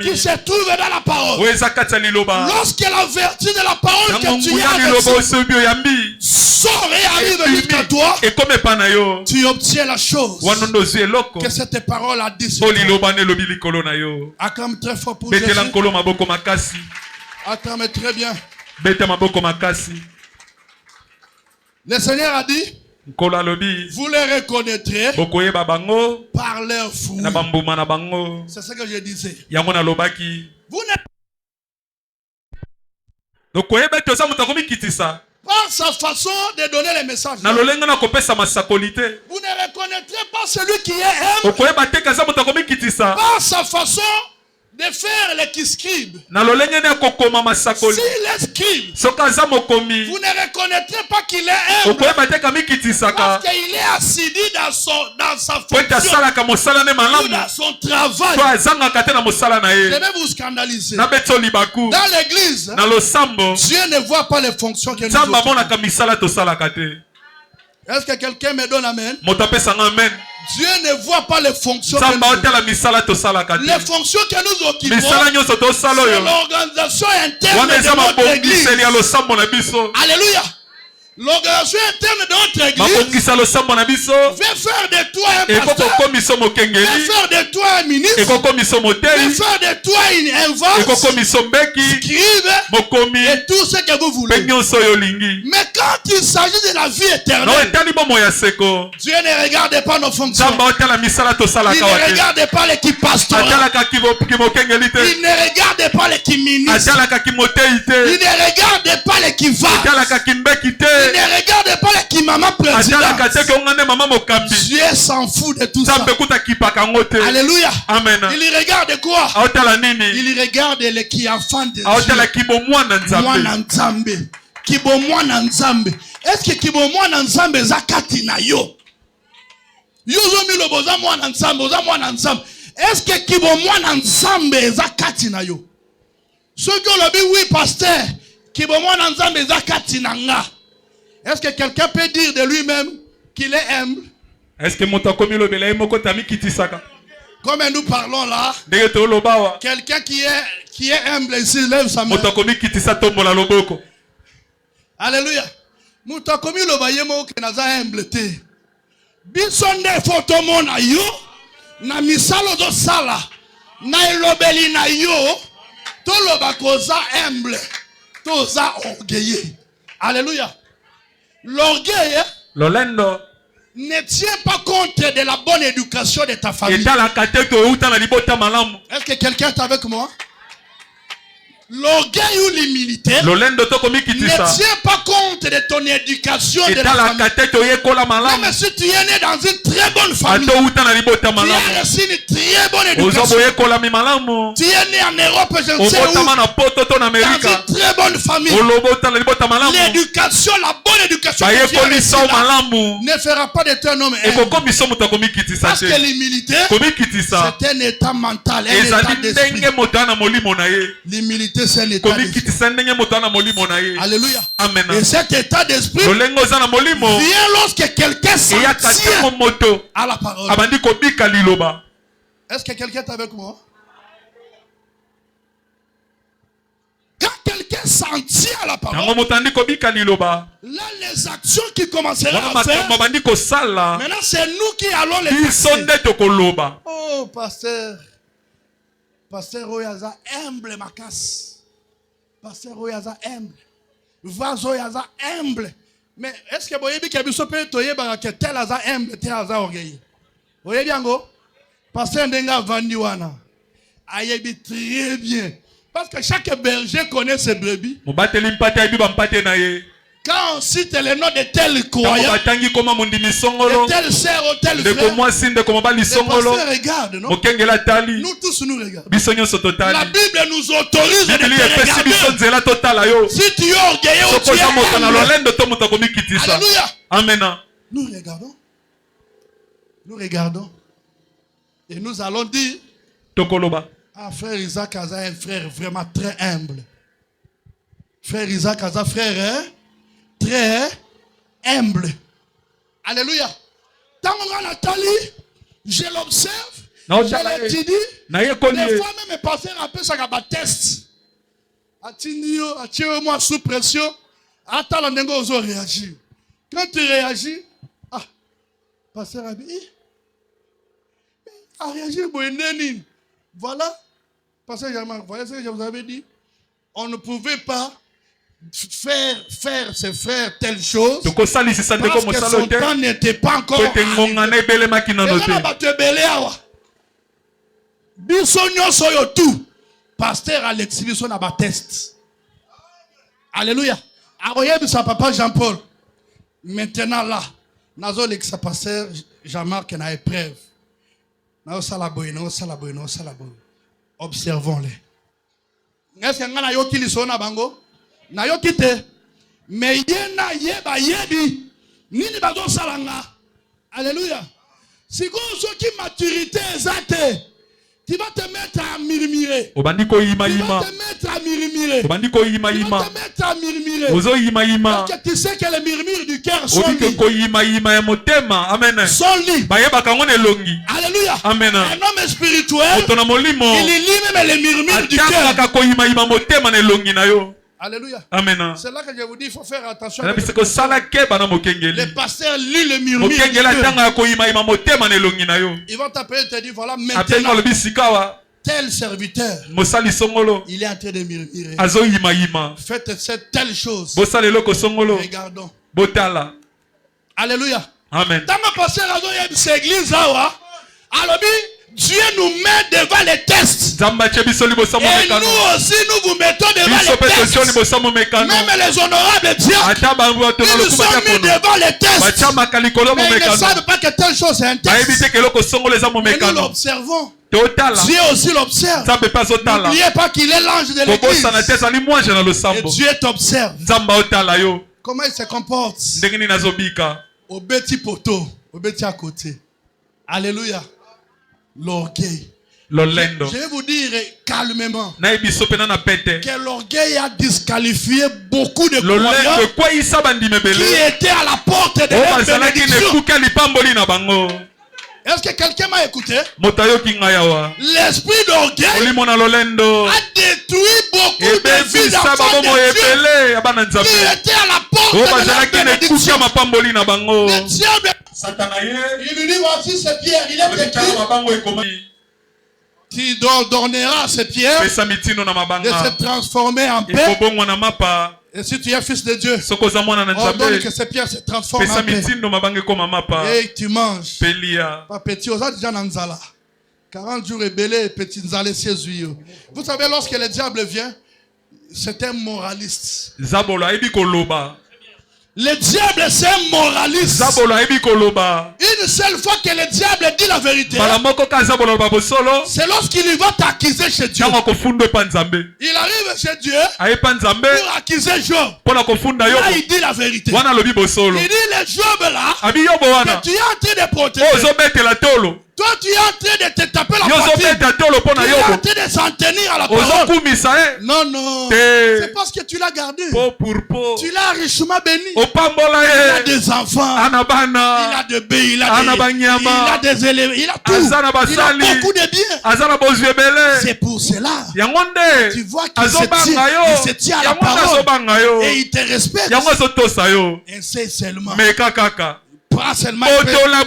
qui se trouve dans la parole. Lorsque la vertu de la parole que tu as reçue sort et arrive jusqu'à toi, tu obtiens la chose que cette parole a dit sur toi. Acclame très fort pour Jésus. Acclame très bien. Le Seigneur a dit, vous les reconnaîtrez par leurs fruits. C'est ce que je disais. Vous n'êtes par sa façon de donner les messages. Vous ne reconnaîtrez pas celui qui est humble par sa façon de faire les qui scribent. S'il est scribe, vous ne reconnaîtrez pas qu'il est humble parce qu'il est assidu dans sa fonction ou dans son travail. Je vais vous scandaliser. Dans l'église, Dieu ne voit pas les fonctions que nous occupons. Est-ce que quelqu'un me donne amen? Dieu ne voit pas les fonctions que nous occupons. Les fonctions que nous occupons, c'est l'organisation interne de notre église. Alléluia. L'organisation interne de notre église veut faire de toi un pasteur, veut faire de toi un ministre, veut faire de toi un vase, scribe et tout ce que vous voulez. Mais quand il s'agit de la vie éternelle, Dieu ne regarde pas nos fonctions. Il ne regarde pas l'équipe pastorale. Il ne regarde pas l'équipe ministre. Il ne regarde pas l'équipe vase. Il ne regarde pas l'équipe maman présidente. Dieu s'en fout de tout ça. Alléluia. Amen. Il regarde quoi? Il regarde les qui enfants de Dieu. Est-ce que kibomwana nzambe zakati na yo? Yozo milo boza mwana nzambe, boza mwana nzambe. Est-ce que kibomwana nzambe zakati na yo? Ce que l'on dit oui pasteur, kibomwana nzambe zakati na nga. Est-ce que quelqu'un peut dire de lui-même qu'il est humble? Est-ce que comme nous parlons là, quelqu'un qui est humble ici lève sa main. Alléluia. Mutakomi lo bayemo ke naza humble te. Bisonde fotomo na yo na misalo do sala na elobeli na yo to lo bakoza humble to za orgueilleux. Alléluia. L'orgueil ne tient pas compte de la bonne éducation de ta famille. Est-ce que quelqu'un est avec moi? L'orgueil ou l'humilité ne tient pas compte de ton éducation de la famille. Même si tu es né dans une très bonne famille, tu as reçu une très bonne éducation. Tu es né en Europe, je ne sais où, dans une très bonne famille. L'éducation, la bonne éducation que tu as reçue là, ne fera pas de toi un homme humble. Parce que l'humilité, c'est un état mental, un état d'esprit. L'humilité, c'est un état d'esprit. Alléluia. Amen. Et cet état d'esprit vient lorsque quelqu'un s'en tient à la parole. Est-ce que quelqu'un est avec moi? Quand quelqu'un s'en tient à la parole, là les actions qu'il commencera à faire, maintenant c'est nous qui allons les passer. Oh pasteur, pasteur Oyaza humble ma casse. Pasteur Oyaza humble. Vazo Yaza humble. Mais est-ce que vous voyez que vous pouvez que tel aza humble, tel aza orgueilleux? Vous voyez bien go? Pasteur Ndenga Vandiwana. Ayebi très bien. Parce que chaque berger connaît ses brebis. Quand on cite le nom de tel croyant, de tel sœur ou tel frère, les pasteurs regardent, non? Nous tous nous regardons. La Bible nous autorise de te regarder. Si tu es orgueilleux ou tu es humble. Alléluia. Amen. Nous regardons. Nous regardons. Et nous allons dire, ah, frère Isaac Aza est un frère vraiment très humble. Frère Isaac Aza, frère, hein? Très humble. Alléluia. Tant qu'on a Nathalie, je l'observe, je l'étudie. Des fois même mes pasteurs appellent ça un test. Attire-moi sous pression. Attends, on va réagir. Quand tu réagis, ah, pasteur a dit, à réagir, voilà. Pasteur Germain, voilà ce que je vous avais dit. On ne pouvait pas faire ses frères telle chose parce que son temps n'était pas encore pasteur Alexis Bisson a test. Alléluia. Aroyeb sa papa Jean-Paul. Maintenant là, nazo l'ex pasteur Jean-Marc na épreuve. Nazo salaboy. Observons-les. Est-ce que ngana yoki lisona bango? Na yokite. Mais yena yeba yebi. Nini bazo salanga. Alléluia. Si go soki maturité exacte, tu vas te mettre à murmurer. Tu vas te mettre à murmurer. Tu vas te mettre à murmurer. Parce que tu sais que les murmures du cœur sont libres. Sont libres. Alléluia. Amen. Un homme spirituel, il lit même les murmures du cœur. Alléluia. Amen. C'est là que je vous dis, il faut faire attention. Les pasteurs lisent le murmure du cœur. Ils vont t'appeler et te dire, voilà, maintenant, tel serviteur, il est en train de murmurer. Faites cette telle chose. Regardons. Alléluia. Amen. Dans ma pasteur, cette église là, alors Dieu nous met devant les tests. Et nous aussi, nous vous mettons devant les tests. Même les honorables dieux, ils nous sont mis devant les tests. Mais ils ne savent pas que telle chose est un test. Mais nous l'observons. Dieu aussi l'observe. N'oubliez pas qu'il est l'ange de l'église. Et Dieu t'observe. Comment il se comporte? Au petit poteau, au petit à côté. Alléluia. L'orgueil. Je vais vous dire calmement que l'orgueil a disqualifié beaucoup de croyants qui étaient à la porte de la bénédiction. Est-ce que quelqu'un m'a écouté? L'esprit d'orgueil a détruit beaucoup de vies d'enfants de Dieu qui étaient à la porte de la bénédiction. Le diable, il lui dit voici ces pierres, il est écrit. Tu donneras à ces pierres de se transformer en paix. Et si tu es fils de Dieu, ordonne que ces pierres se transforment en paix. Et tu manges. Pas petit, aux déjà nanzala. 40 jours ébélés, petit nzalé siézuyo. Vous savez, lorsque le diable vient, c'est un moraliste. Le diable, c'est un moraliste. Une seule fois que le diable dit la vérité, c'est lorsqu'il va t'accuser chez Dieu. Il arrive chez Dieu pour accuser Job. Là, il dit la vérité. Il dit le Job là, que tu es en train de protéger. Toi, tu es en train de te taper la poitrine. Tu es en train de s'en tenir à la parole. Non, non. C'est parce que tu l'as gardé. Tu l'as richement béni. Il a des enfants. Il a des bébés. Il a des élèves. Il a tout. Il a beaucoup de biens. C'est pour cela. Tu vois qu'il se tient à la parole. Et il te respecte. Et c'est seulement. Pas seulement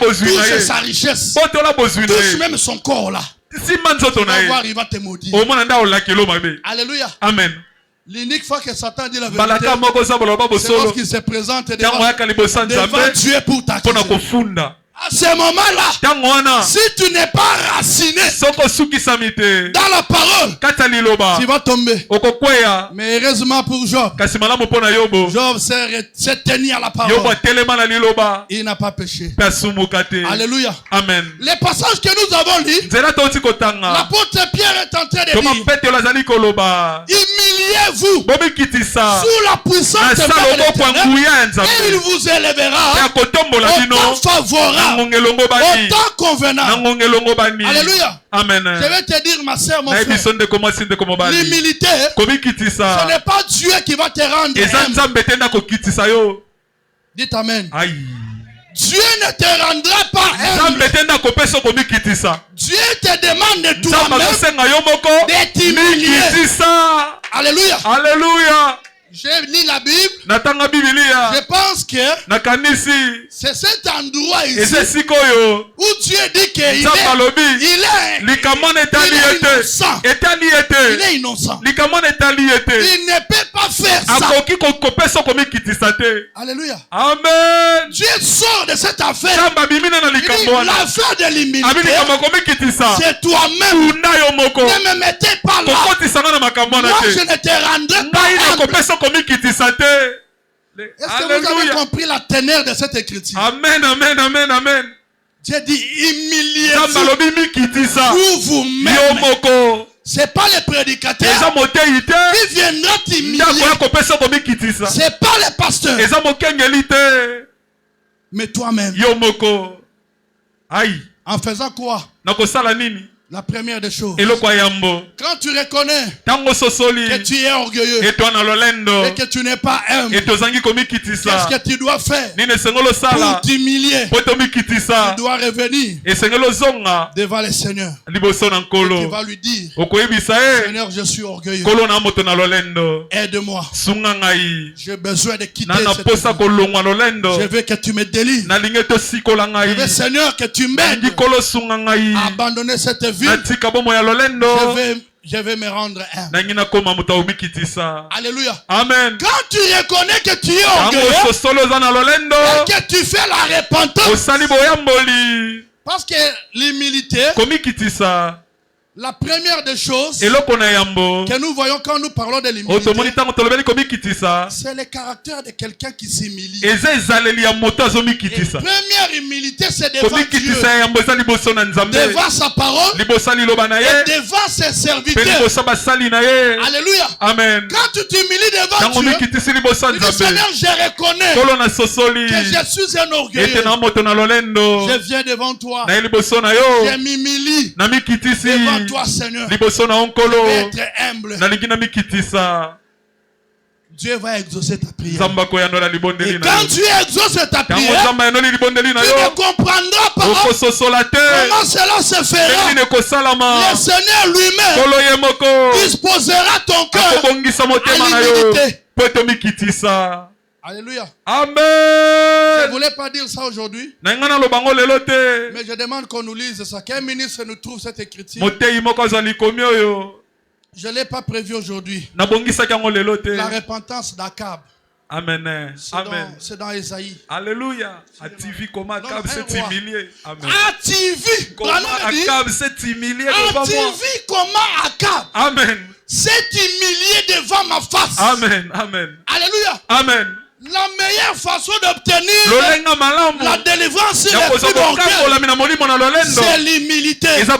touche sa richesse, touche même son corps là. Tu vas voir, il va te maudire. Alléluia. Amen. L'unique fois que Satan dit la vérité, c'est lorsqu'il se présente devant Dieu pour t'accuser. À ce moment-là, si tu n'es pas raciné dans la parole, tu vas tomber. Mais heureusement pour Job, Job s'est tenu à la parole. Il n'a pas péché. Alléluia. Amen. Les passages que nous avons lus, l'apôtre Pierre est en train de dire: humiliez-vous sous la puissance de l'Éternel et il vous élèvera au temps favorable. Autant convenant. Alléluia. Amen. Je vais te dire, ma soeur, mon frère, l'humilité, ce n'est pas Dieu qui va te rendre humble. Dites amen. Dieu ne te rendra pas humble. Dieu te demande de toi-même de t'humilier. Alléluia. Alléluia. J'ai lu la Bible. Je pense que c'est cet endroit ici où Dieu dit qu'il est innocent. Il est innocent. Il ne peut pas faire ça. Alléluia. Amen. Dieu sort de cette affaire. L'affaire de l'humilité, c'est toi-même. Ne me mettez pas là. Moi, je ne te rendrai pas. Est-ce que vous avez compris la teneur de cette écriture? Amen, amen, amen, amen. Dieu dit humiliez-vous vous-même. C'est pas les prédicateurs qui viendront t'humilier. C'est pas les pasteurs. Mais toi-même. En faisant quoi? La première des choses, quand tu reconnais que tu es orgueilleux et que tu n'es pas humble, qu'est-ce que tu dois faire pour t'humilier? Tu dois revenir devant le Seigneur et tu vas lui dire: Seigneur, je suis orgueilleux, aide-moi, j'ai besoin de quitter cette vie. Je veux que tu me délivres. Je veux, Seigneur, que tu m'aides à abandonner cette vie. Je vais me rendre humble. Alléluia. Amen. Quand tu reconnais que tu es orgueilleux et que tu fais la repentance, parce que l'humilité, la première des choses que nous voyons quand nous parlons de l'humilité, c'est le caractère de quelqu'un qui s'humilie. La première humilité, c'est devant Dieu, devant sa parole et devant ses serviteurs. Alléluia. Amen. Quand tu t'humilies devant Dieu, tu dis: Seigneur, je reconnais que je suis un orgueilleux. Je viens devant toi. Je m'humilie devant devant toi, Seigneur, je vais être humble. Dieu va exaucer ta prière. Et quand Dieu exauce ta prière, tu ne comprendras pas comment cela se fera. Le Seigneur lui-même disposera ton cœur à l'humilité. Alléluia. Amen. Je ne voulais pas dire ça aujourd'hui, mais je demande qu'on nous lise ça. Quel ministre nous trouve cette écriture? Je ne l'ai pas prévu aujourd'hui. La repentance d'Akab. Amen. C'est dans Esaïe. Alléluia. Ativi comment Akab s'est humilié. Amen. Ativi Akab s'est humilié devant moi. Ativi comment Akab. Amen. S'est humilié devant ma face. Amen. Amen. Alléluia. Amen. La meilleure façon d'obtenir la délivrance c'est l'humilité, la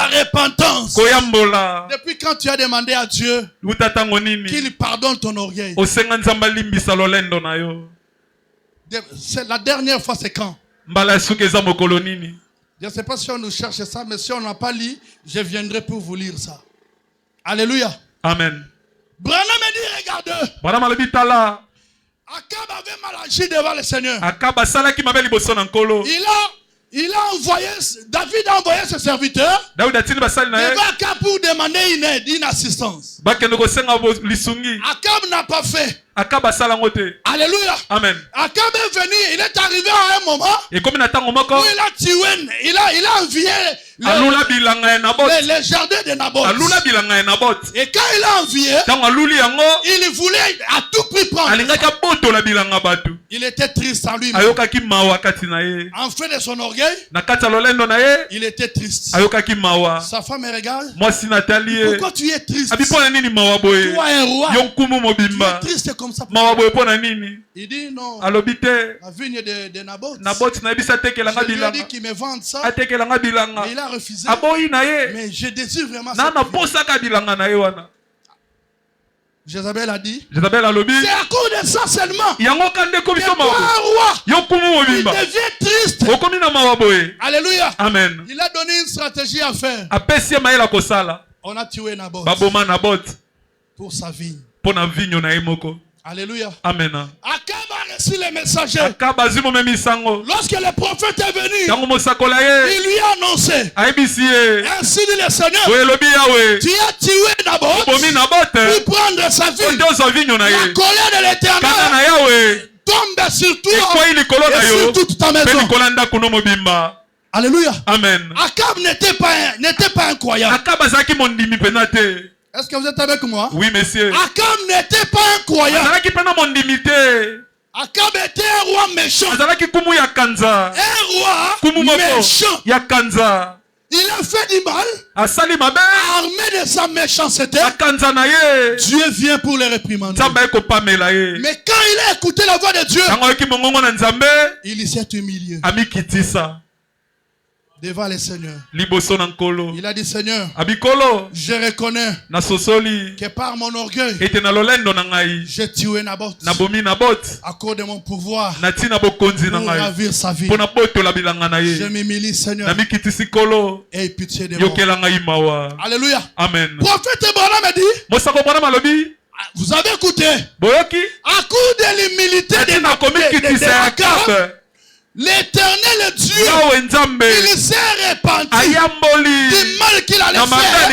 repentance. Depuis quand tu as demandé à Dieu qu'il pardonne ton orgueil? La dernière fois c'est quand? Je ne sais pas si on nous cherche ça, mais si on n'a pas lu, je viendrai pour vous lire ça. Alléluia. Amen. Branham me dit, regarde. Akab avait mal agi devant le Seigneur. Il a envoyé, David a envoyé ses serviteurs devant Akab pour demander une aide, une assistance. Akab n'a pas fait. Alléluia. Amen. Akab est venu, il est arrivé à un moment où il a tué, il a envié les jardins de Naboth. Et quand il a envié, il voulait à tout prix prendre. Il était triste en lui-même. En fait de son orgueil, il était triste. Sa femme me regarde. Pourquoi tu es triste? Toi un roi, tu es triste comme ça. Il dit non. La vigne de Naboth. Je lui ai dit qu'il me vende ça. Et il a refusé. Mais je désire vraiment ça. Jézabel a dit, c'est à cause de ça seulement que toi, roi, il devient triste. Alléluia. Amen. Il a donné une stratégie à faire. On a tué Naboth pour sa vigne. Alléluia. Amen. Akab a reçu les messagers. Lorsque le prophète est venu, il lui a annoncé, ainsi dit le Seigneur, tu as tué Naboth pour prendre sa vie. La colère de l'Éternel tombe sur toi et sur toute ta maison. Alléluia. Amen. Akab n'était pas incroyable. Est-ce que vous êtes avec moi? Oui, monsieur. Akab n'était pas incroyable. Akab était un roi méchant. Un roi méchant. Il a fait du mal. Armé de sa méchanceté. Dieu vient pour le réprimander. Mais quand il a écouté la voix de Dieu, il s'est humilié devant le Seigneur. Il a dit, Seigneur, je reconnais que par mon orgueil, j'ai tué Naboth à cause de mon pouvoir pour ravir sa vie. Je m'humilie, Seigneur, et pitié de moi. Alléluia. Amen. Prophète Branham a dit, vous avez écouté, à cause de l'humilité de Akab, l'Éternel Dieu, il s'est repenti du mal qu'il allait faire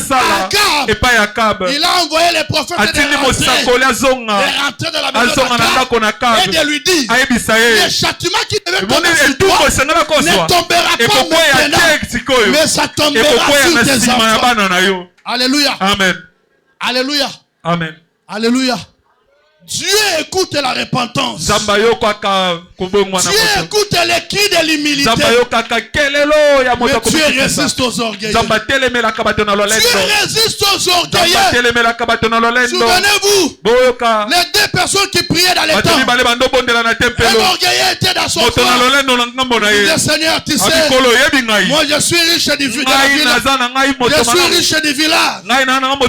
à Akab. Il a envoyé les prophètes de rentrer dans la maison d'Akab et de lui dire, le châtiment qui devait tomber sur toi ne tombera pas maintenant, mais ça tombera sur tes enfants. Alléluia. Amen. Alléluia. Amen. Alléluia. Dieu écoute la repentance. Dieu écoute les cris de l'humilité. Mais Dieu résiste aux orgueilleux. Dieu résiste aux orgueilleux. Souvenez-vous, les les personnes qui priaient dans les temples, un orgueilleux était dans son cœur. Le Seigneur, tu sais, moi je suis riche du village. Je suis riche du village.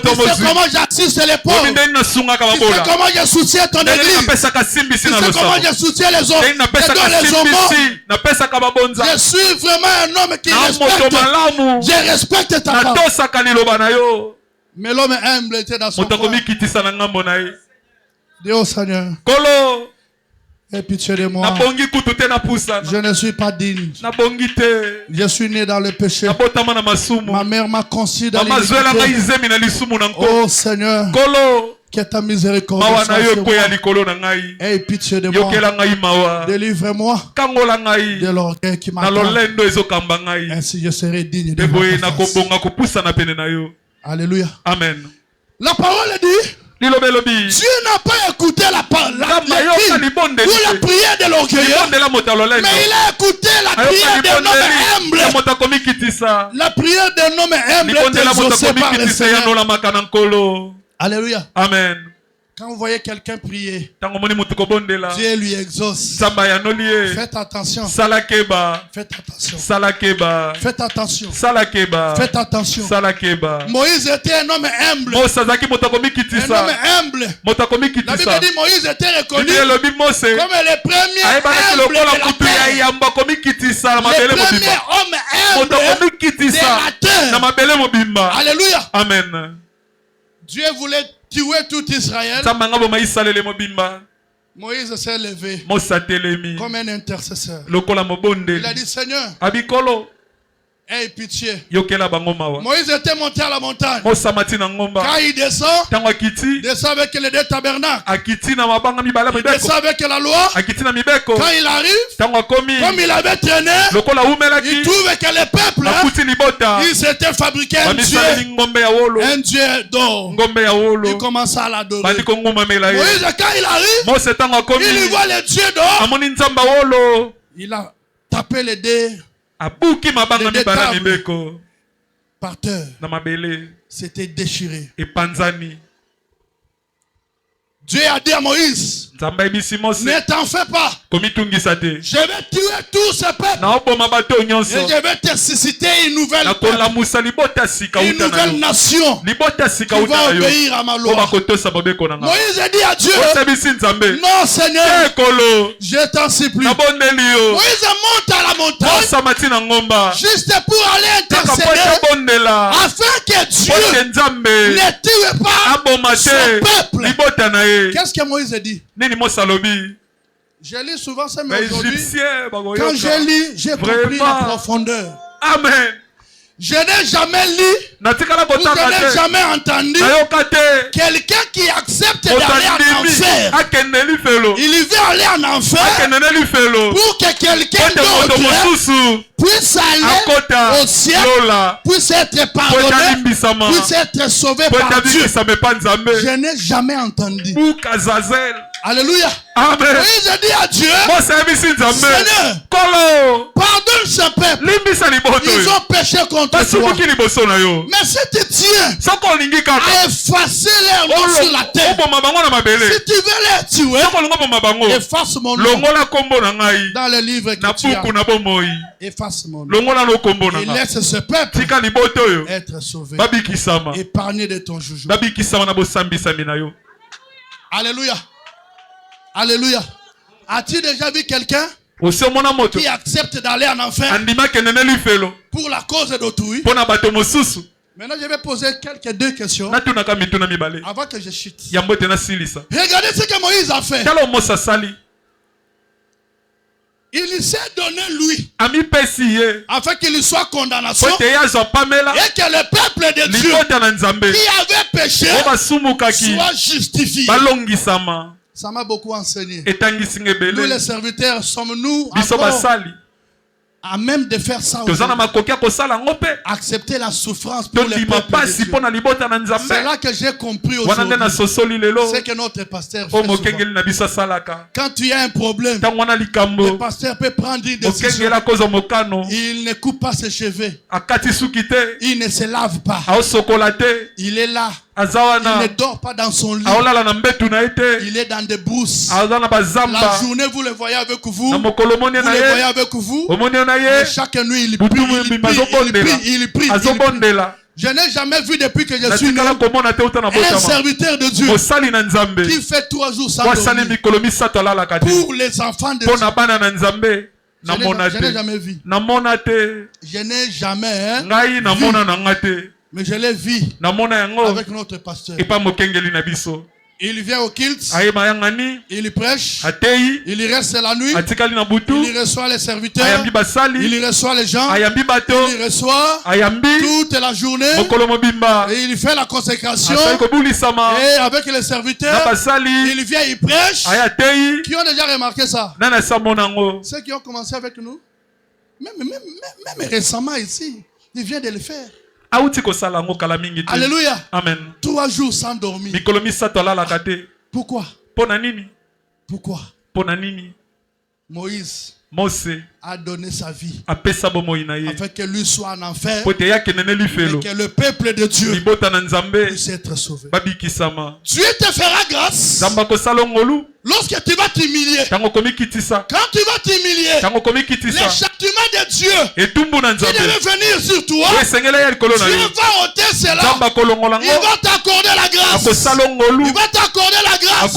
Tu sais comment j'assiste les pauvres. Tu sais comment je soutiens ton église. Tu sais comment je soutiens les hommes. Je suis vraiment un homme qui respecte. Je respecte ta parole. Mais l'homme humble était dans son cœur. Dis au Seigneur, aie pitié de moi. Je ne suis pas digne. Je suis né dans le péché. Ma mère m'a conçu dans l'iniquité. Oh Seigneur, que ta miséricorde soit sur moi. Aie pitié de moi. Délivre-moi de l'orgueil qui m'attend. Ainsi je serai digne de votre face. Alléluia. Amen. La parole dit, Dieu n'a pas écouté la prière de l'orgueilleux, mais il a écouté la prière d'un homme humble. La prière d'un homme humble est exaucée par le Seigneur. Alléluia. Amen. Quand vous voyez quelqu'un prier, Dieu lui exauce. Faites attention. Faites attention. Faites attention. Faites attention. Moïse était un homme humble. Un homme humble. La Bible dit Moïse était reconnu comme le premier humble de la terre. Le premier homme humble de la terre. Alléluia. Amen. Dieu voulait tuer tout Israël. Moïse s'est levé comme un intercesseur. Il a dit, Seigneur, aie pitié. Moïse était monté à la montagne. Quand il descend avec les deux tabernacles. Il descend avec la loi. Quand il arrive, comme il avait traîné, il trouve que le peuple, il s'était fabriqué un dieu d'or. Il commence à l'adorer. Moïse, quand il arrive, il y voit le dieu d'or. Il a tapé les dés. Par terre, c'était déchiré. Dieu a dit à Moïse, ne t'en fais pas. Je vais tuer tout ce peuple. Et je vais te susciter une nouvelle nation qui va obéir à ma loi. Moïse a dit à Dieu, non Seigneur, je t'en supplie. Moïse monte à la montagne juste pour aller intercéder afin que Dieu ne tue pas son peuple. Qu'est-ce que Moïse a dit? Je lis souvent ça, mais aujourd'hui, quand je lis, j'ai compris la profondeur. Amen. Je n'ai jamais lu, ou je n'ai jamais entendu quelqu'un qui accepte d'aller en enfer. Il veut aller en enfer pour que quelqu'un d'autre puisse aller au ciel, puisse être pardonné, puisse être sauvé par Dieu. Je n'ai jamais entendu. Alléluia. Amen. Moïse a dit à Dieu, Seigneur, pardonne ce peuple. Ils ont péché contre toi. Mais si tu tiens à effacer leur nom sur la terre, si tu veux les tuer, efface mon nom dans le livre que tu as. Efface mon nom. Et laisse ce peuple être sauvé. Épargné de ton jugement. Alléluia. Alléluia. As-tu déjà vu quelqu'un qui accepte d'aller en enfer pour la cause d'autrui? Maintenant, je vais poser deux questions avant que je chute. Regardez ce que Moïse a fait. Il s'est donné lui afin qu'il soit condamnation et que le peuple de Dieu qui avait péché soit justifié. Ça m'a beaucoup enseigné. Nous les serviteurs sommes-nous encore à même de faire ça aussi. Accepter la souffrance pour le peuple de Dieu. C'est là que j'ai compris aujourd'hui ce que notre pasteur fait souvent. Quand tu as un problème, le pasteur peut prendre une décision. Il ne coupe pas ses cheveux. Il ne se lave pas. Il est là ne dort pas dans son lit. Il est dans des brousses. La journée, vous le voyez avec vous. Vous le voyez avec vous. Et chaque nuit, il prie. Je n'ai jamais vu depuis que je suis né un serviteur de Dieu qui fait 3 jours sans dormir pour les enfants de Dieu. Je n'ai jamais vu. Je n'ai jamais vu. Mais je l'ai vu avec notre pasteur. Il vient au kilt, il prêche, il reste la nuit, il reçoit les serviteurs, il reçoit les gens, il reçoit toute la journée, et il fait la consécration, et avec les serviteurs, il vient, il prêche. Qui ont déjà remarqué ça? Ceux qui ont commencé avec nous, même récemment ici, il vient de le faire. Alléluia. Amen. 3 jours sans dormir. Pourquoi? Pourquoi? Moïse a donné sa vie afin que lui soit en enfer et que le peuple de Dieu puisse être sauvé. Dieu te fera grâce lorsque tu vas t'humilier. Quand tu vas t'humilier, les châtiments de Dieu qui devait venir sur toi, Dieu va ôter cela. Il va t'accorder la grâce. Il va t'accorder la grâce.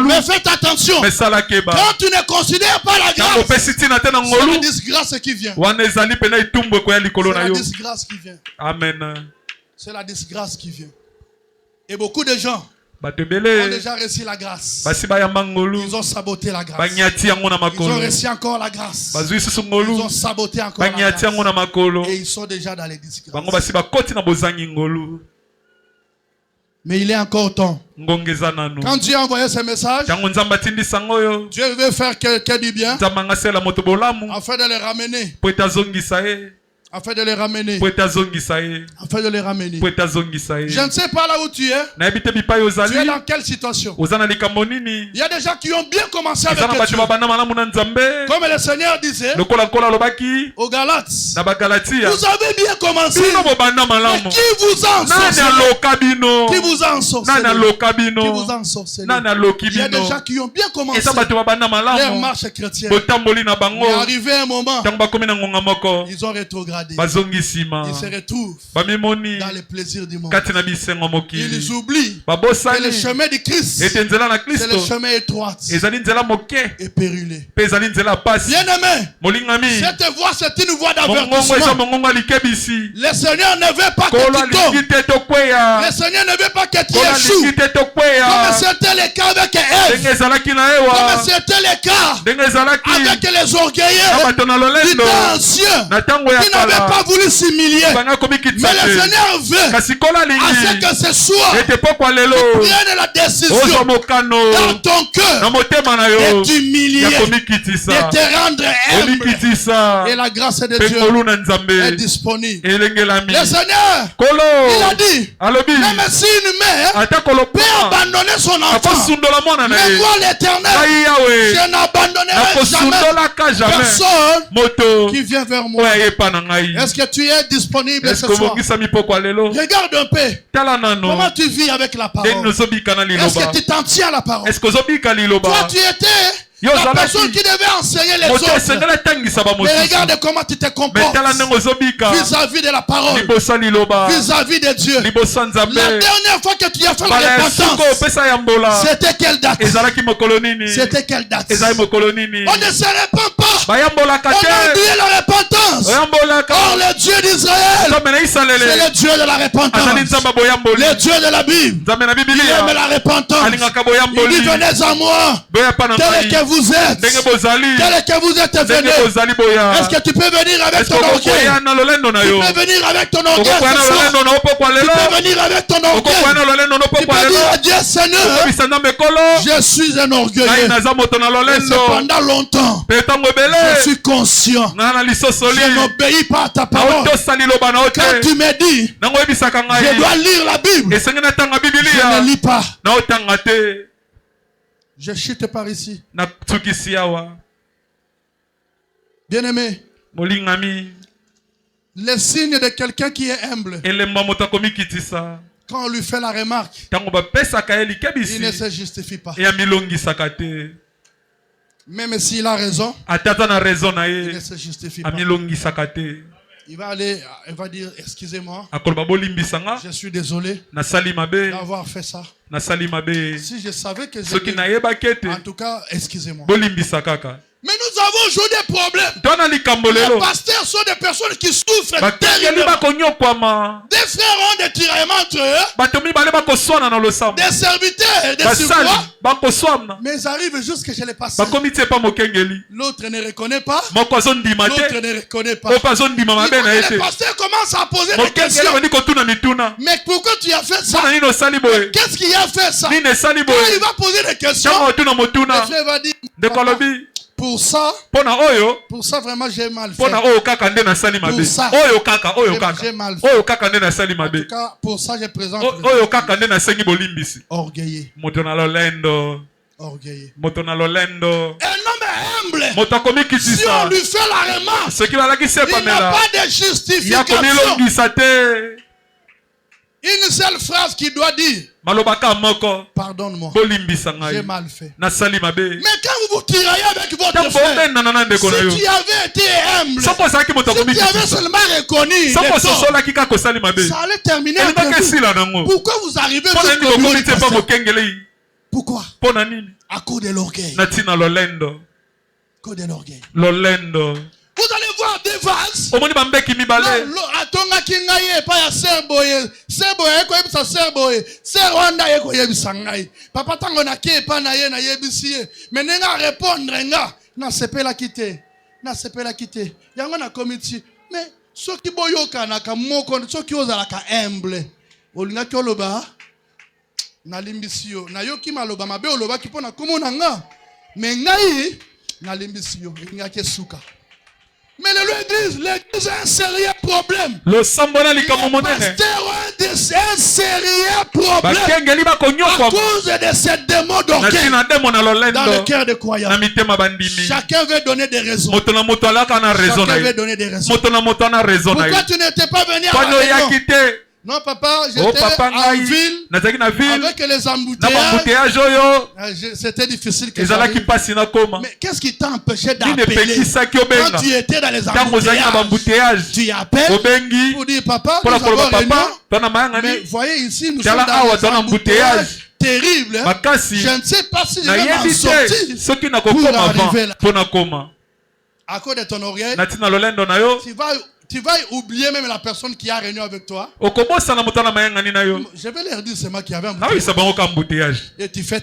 Mais faites attention. Quand tu ne considères pas la grâce, c'est la disgrâce qui vient. C'est la disgrâce qui vient. Amen. C'est la disgrâce qui vient. Et beaucoup de gens ont déjà reçu la grâce. Ils ont saboté la grâce. Ils ont reçu encore la grâce. Ils ont saboté encore la grâce. Et ils sont déjà dans les disgrâces. Mais il est encore temps. Quand Dieu a envoyé ce message, Dieu veut faire que du bien afin de les ramener. Afin de les ramener. Afin de les ramener. Je ne sais pas là où tu es. Tu es dans quelle situation? Il y a des gens qui ont bien commencé avec Dieu. Comme le Seigneur disait aux Galates, vous avez bien commencé. Mais qui vous a ensorcelé? Qui vous a ensorcelé? Qui vous a ensorcelé? Il y a des gens qui ont bien commencé leur marche chrétienne. Mais arrivé un moment, ils ont rétrogradé. Ils se retrouvent dans les plaisirs du monde. Ils oublient que le chemin du Christ, c'est le chemin étroit et périlleux. Bien-aimé, cette voix, c'est une voix d'avertissement. Le Seigneur ne veut pas que tu tombes. Le Seigneur ne veut pas que tu échoues. Comme c'était le cas avec Ève. Comme c'était le cas avec les orgueilleux du temps ancien qui n'avaient pas voulu s'humilier. Mais le Seigneur veut à ce que ce soit tu prennes la décision dans ton cœur de t'humilier, de te rendre humble. Et la grâce de Dieu est disponible. Le Seigneur, il a dit, même si une mère peut abandonner son enfant, mais moi l'Éternel, je n'abandonnerai jamais personne qui vient vers moi. Est-ce que tu es disponible ce soir? Regarde un peu. Comment tu vis avec la parole? Est-ce que tu t'en tiens à la parole? Toi, tu étais la personne qui devait enseigner les autres. Mais regarde comment tu te comportes vis-à-vis de la parole, vis-à-vis de Dieu. La dernière fois que tu as fait la repentance, c'était quelle date? C'était quelle date? On ne se répand pas. On a oublié la repentance. Or le Dieu d'Israël, c'est le Dieu de la repentance. Le Dieu de la Bible, il aime la repentance. Il dit venez à moi tel que vous êtes, tel que vous êtes venus. Est-ce que tu peux venir avec ton orgueil? Tu peux venir avec ton orgueil. Tu peux venir avec ton orgueil. Tu peux dire à Dieu Seigneur, je suis un orgueilleux. Et cependant longtemps, je suis conscient. Je n'obéis pas à ta parole. Quand tu me dis, je dois lire la Bible, je ne lis pas. Je chute par ici. Bien-aimé, le signe de quelqu'un qui est humble, Quand on lui fait la remarque, il ne se justifie pas. Même s'il a raison, il ne se justifie pas. Il va aller, il va dire, excusez-moi, je suis désolé d'avoir fait ça. Si je savais que j'ai... En tout cas, excusez-moi. Mais nous avons aujourd'hui des problèmes. Les pasteurs sont des personnes qui souffrent terriblement. Des frères ont des tiraillements entre eux. Des serviteurs, des surcroîts. Mais ils arrivent jusqu'à chez les pasteurs. L'autre ne reconnaît pas. L'autre ne reconnaît pas. Les pasteurs commencent à poser des questions. Mais pourquoi tu as fait ça? Qu'est-ce qui a fait ça? Quand il va poser des questions, le frère va dire, pour ça vraiment j'ai mal fait. Pour ça j'ai mal fait. En tout cas, pour ça je présente orgueilleux. Orgueilleux. Un homme humble, si on lui fait la remarque, il n'a pas de justification. Une seule phrase qu'il doit dire. Pardonne-moi, j'ai mal fait. Mais quand vous vous tiraillez avec votre frère, si tu avais été humble, si tu avais seulement reconnu ça allait terminer avec vous. Pourquoi vous arrivez jusqu'au Pourquoi? À cause de l'orgueil. Vous allez voir des vases. Papa tango na ke pa na ye na yebisi. Mais nenga répondre nga na sepela kité. Na sepela kité. Yango na comité. Mais soki boyoka na ka moko soki ozala ka humble. Olinga ki oloba na limbisi yo. Na yoki maloba mabe oloba ki pona komona nga. Mais ngai na limbisi yo. Olinga ke suka. Mais l'église a un sérieux problème. Le pasteur a un sérieux problème à cause de ces démons d'orgueil dans le cœur des croyants. Chacun veut donner des raisons. Chacun veut donner des raisons. Pourquoi tu n'étais pas venu à la réunion? Non, papa, j'étais en ville avec les embouteillages. C'était difficile. Mais qu'est-ce qui t'a empêché d'appeler? Quand tu étais dans les embouteillages, tu appelles pour dire papa, nous avons réunion. Mais voyez ici, nous sommes dans les embouteillages terribles. Je ne sais pas si je vais m'en sortir pour arriver là. À cause de ton orgueil, tu vas oublier même la personne qui a réuni avec toi. Je vais leur dire c'est moi qui avais un embouteillage. Et tu fais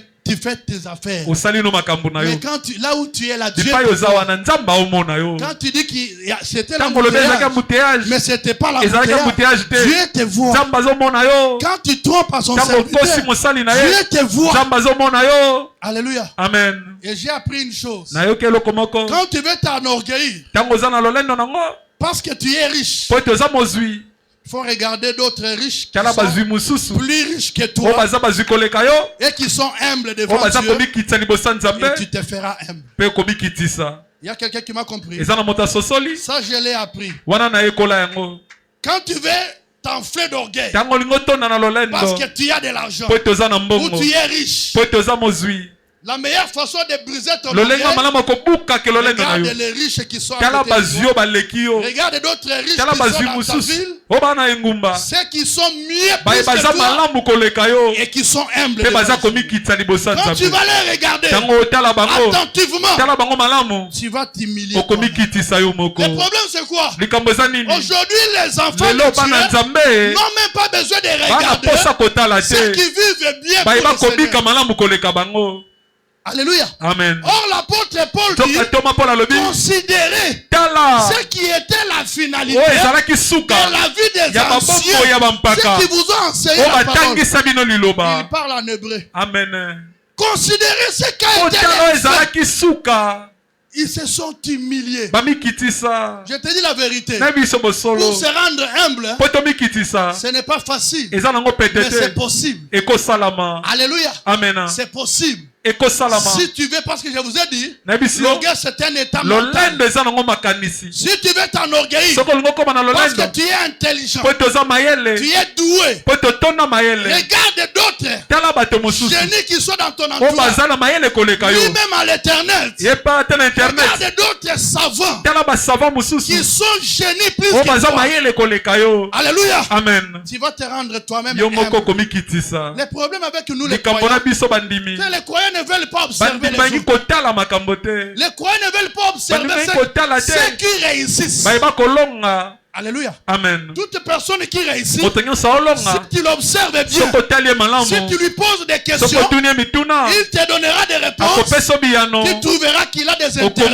tes affaires. Mais quand là où tu es là, Dieu quand tu dis que c'était l'embouteillage, mais c'était pas l'embouteillage, Dieu te voit. Quand tu trompes à son serviteur, Dieu te voit. Alléluia. Amen. Et j'ai appris une chose. Quand tu veux t'enorgueillir, parce que tu es riche, il faut regarder d'autres riches qui sont plus riches que toi et qui sont humbles devant Dieu, et tu te feras humble. Il y a quelqu'un qui m'a compris. Ça, je l'ai appris. Quand tu veux t'enfler d'orgueil parce que tu as de l'argent ou tu es riche, la meilleure façon de briser ton orgueil, regarde les riches qui sont à côté de toi. Regarde d'autres riches qui sont dans ta ville, ceux qui sont mieux plus que toi et qui sont humbles. Quand tu vas les regarder attentivement, tu vas t'humilier. Le problème c'est quoi? Aujourd'hui les enfants de Dieu n'ont même pas besoin de regarder ceux qui vivent bien pour le Seigneur. Alléluia. Amen. Or l'apôtre Paul dit considérez ce qui était la finalité de la vie des anciens, ceux qui vous ont enseigné la parole. Il parle en hébreu. Amen. Considérez ce qu'a été les faits. Ils se sont humiliés. Je te dis la vérité. Pour se rendre humble, ce n'est pas facile. Mais c'est possible. Alléluia. Amen. C'est possible. Si tu veux, parce que je vous ai dit, l'orgueil c'est un état mental. Si tu veux t'enorgueillir, parce que tu es intelligent, tu es doué, regarde d'autres génies qui sont dans ton entourage, lui-même à l'éternel. Regarde d'autres savants qui sont génies plus que toi. Alléluia. Amen. Tu vas te rendre toi-même humble. Le problème avec nous les croyants, les croyants ne veulent pas observer les autres. Les croyants ne veulent pas observer ceux qui réussissent. Alléluia. Amen. Toute personne qui réussit, si tu l'observes bien, si tu lui poses des questions, il te donnera des réponses. Tu trouveras qu'il a des interdits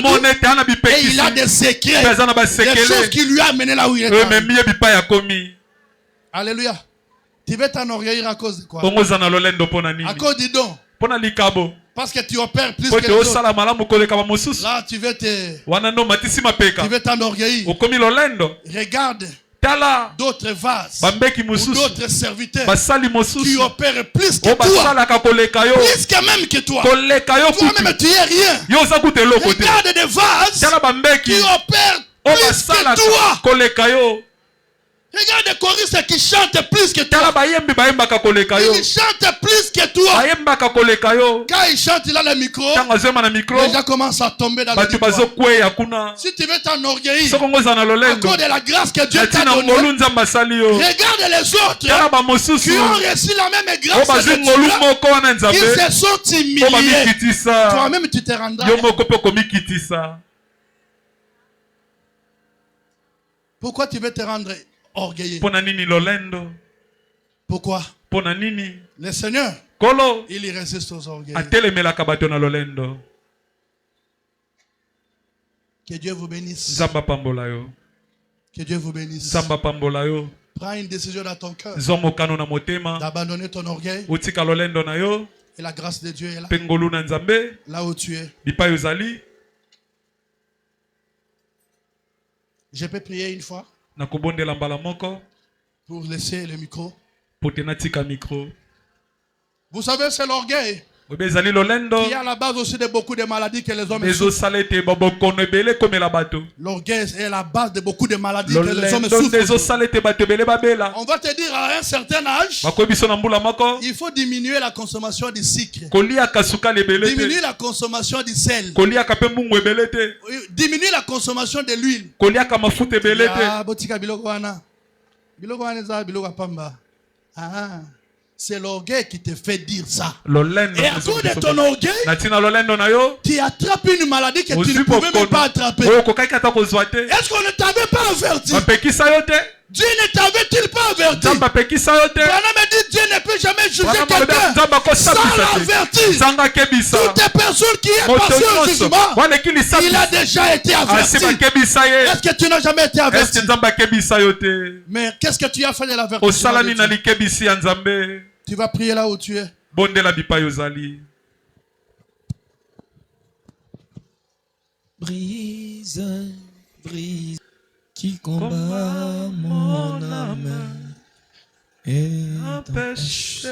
et il a des secrets, des choses qui lui ont amené là où il est. Alléluia. Tu veux t'enorgueillir à cause de quoi? À cause du don. Parce que tu opères plus que les autres. Là, tu veux t'enorgueillir. Regarde d'autres vases ou d'autres serviteurs qui opèrent plus que toi. Plus que même que toi. Toi-même, tu es rien. Regarde des vases qui opèrent plus que toi. Regarde des choristes qui chantent plus que toi. Ils chantent plus que toi. Quand ils chantent, il a le micro. Les gens commencent à tomber dans le micro. Si tu veux t'enorgueillir à cause de la grâce que Dieu t'a donnée, regarde les autres qui ont reçu la même grâce que toi. Ils se sont humiliés. Toi-même, tu te rendras. Pourquoi tu veux te rendre orgueilleux? Pourquoi? Le Seigneur, il résiste aux orgueilleux. Que Dieu vous bénisse. Que Dieu vous bénisse. Prends une décision dans ton cœur d'abandonner ton orgueil. Et la grâce de Dieu est là. Là où tu es. Je peux prier une fois pour laisser le micro. Vous savez, c'est l'orgueil qui est à la base aussi de beaucoup de maladies que les hommes souffrent. L'orgueil est la base de beaucoup de maladies que les hommes souffrent. On va te dire à un certain âge, il faut diminuer la consommation du sucre, diminuer la consommation du sel, diminuer la consommation de l'huile. C'est l'orgueil qui te fait dire ça. Et à cause de ton orgueil, tu attrapes une maladie que tu ne pouvais même pas attraper. Est-ce qu'on ne t'avait pas averti? Dieu ne t'avait-il pas averti? Branham me dit Dieu ne peut jamais juger quelqu'un sans l'avertir. Toute personne qui est passée au jugement, il a déjà été averti. Est-ce que tu n'as jamais été averti? Mais qu'est-ce que tu as fait de l'avertissement? Tu vas prier là où tu es. Brise, brise, qui combat mon âme et empêche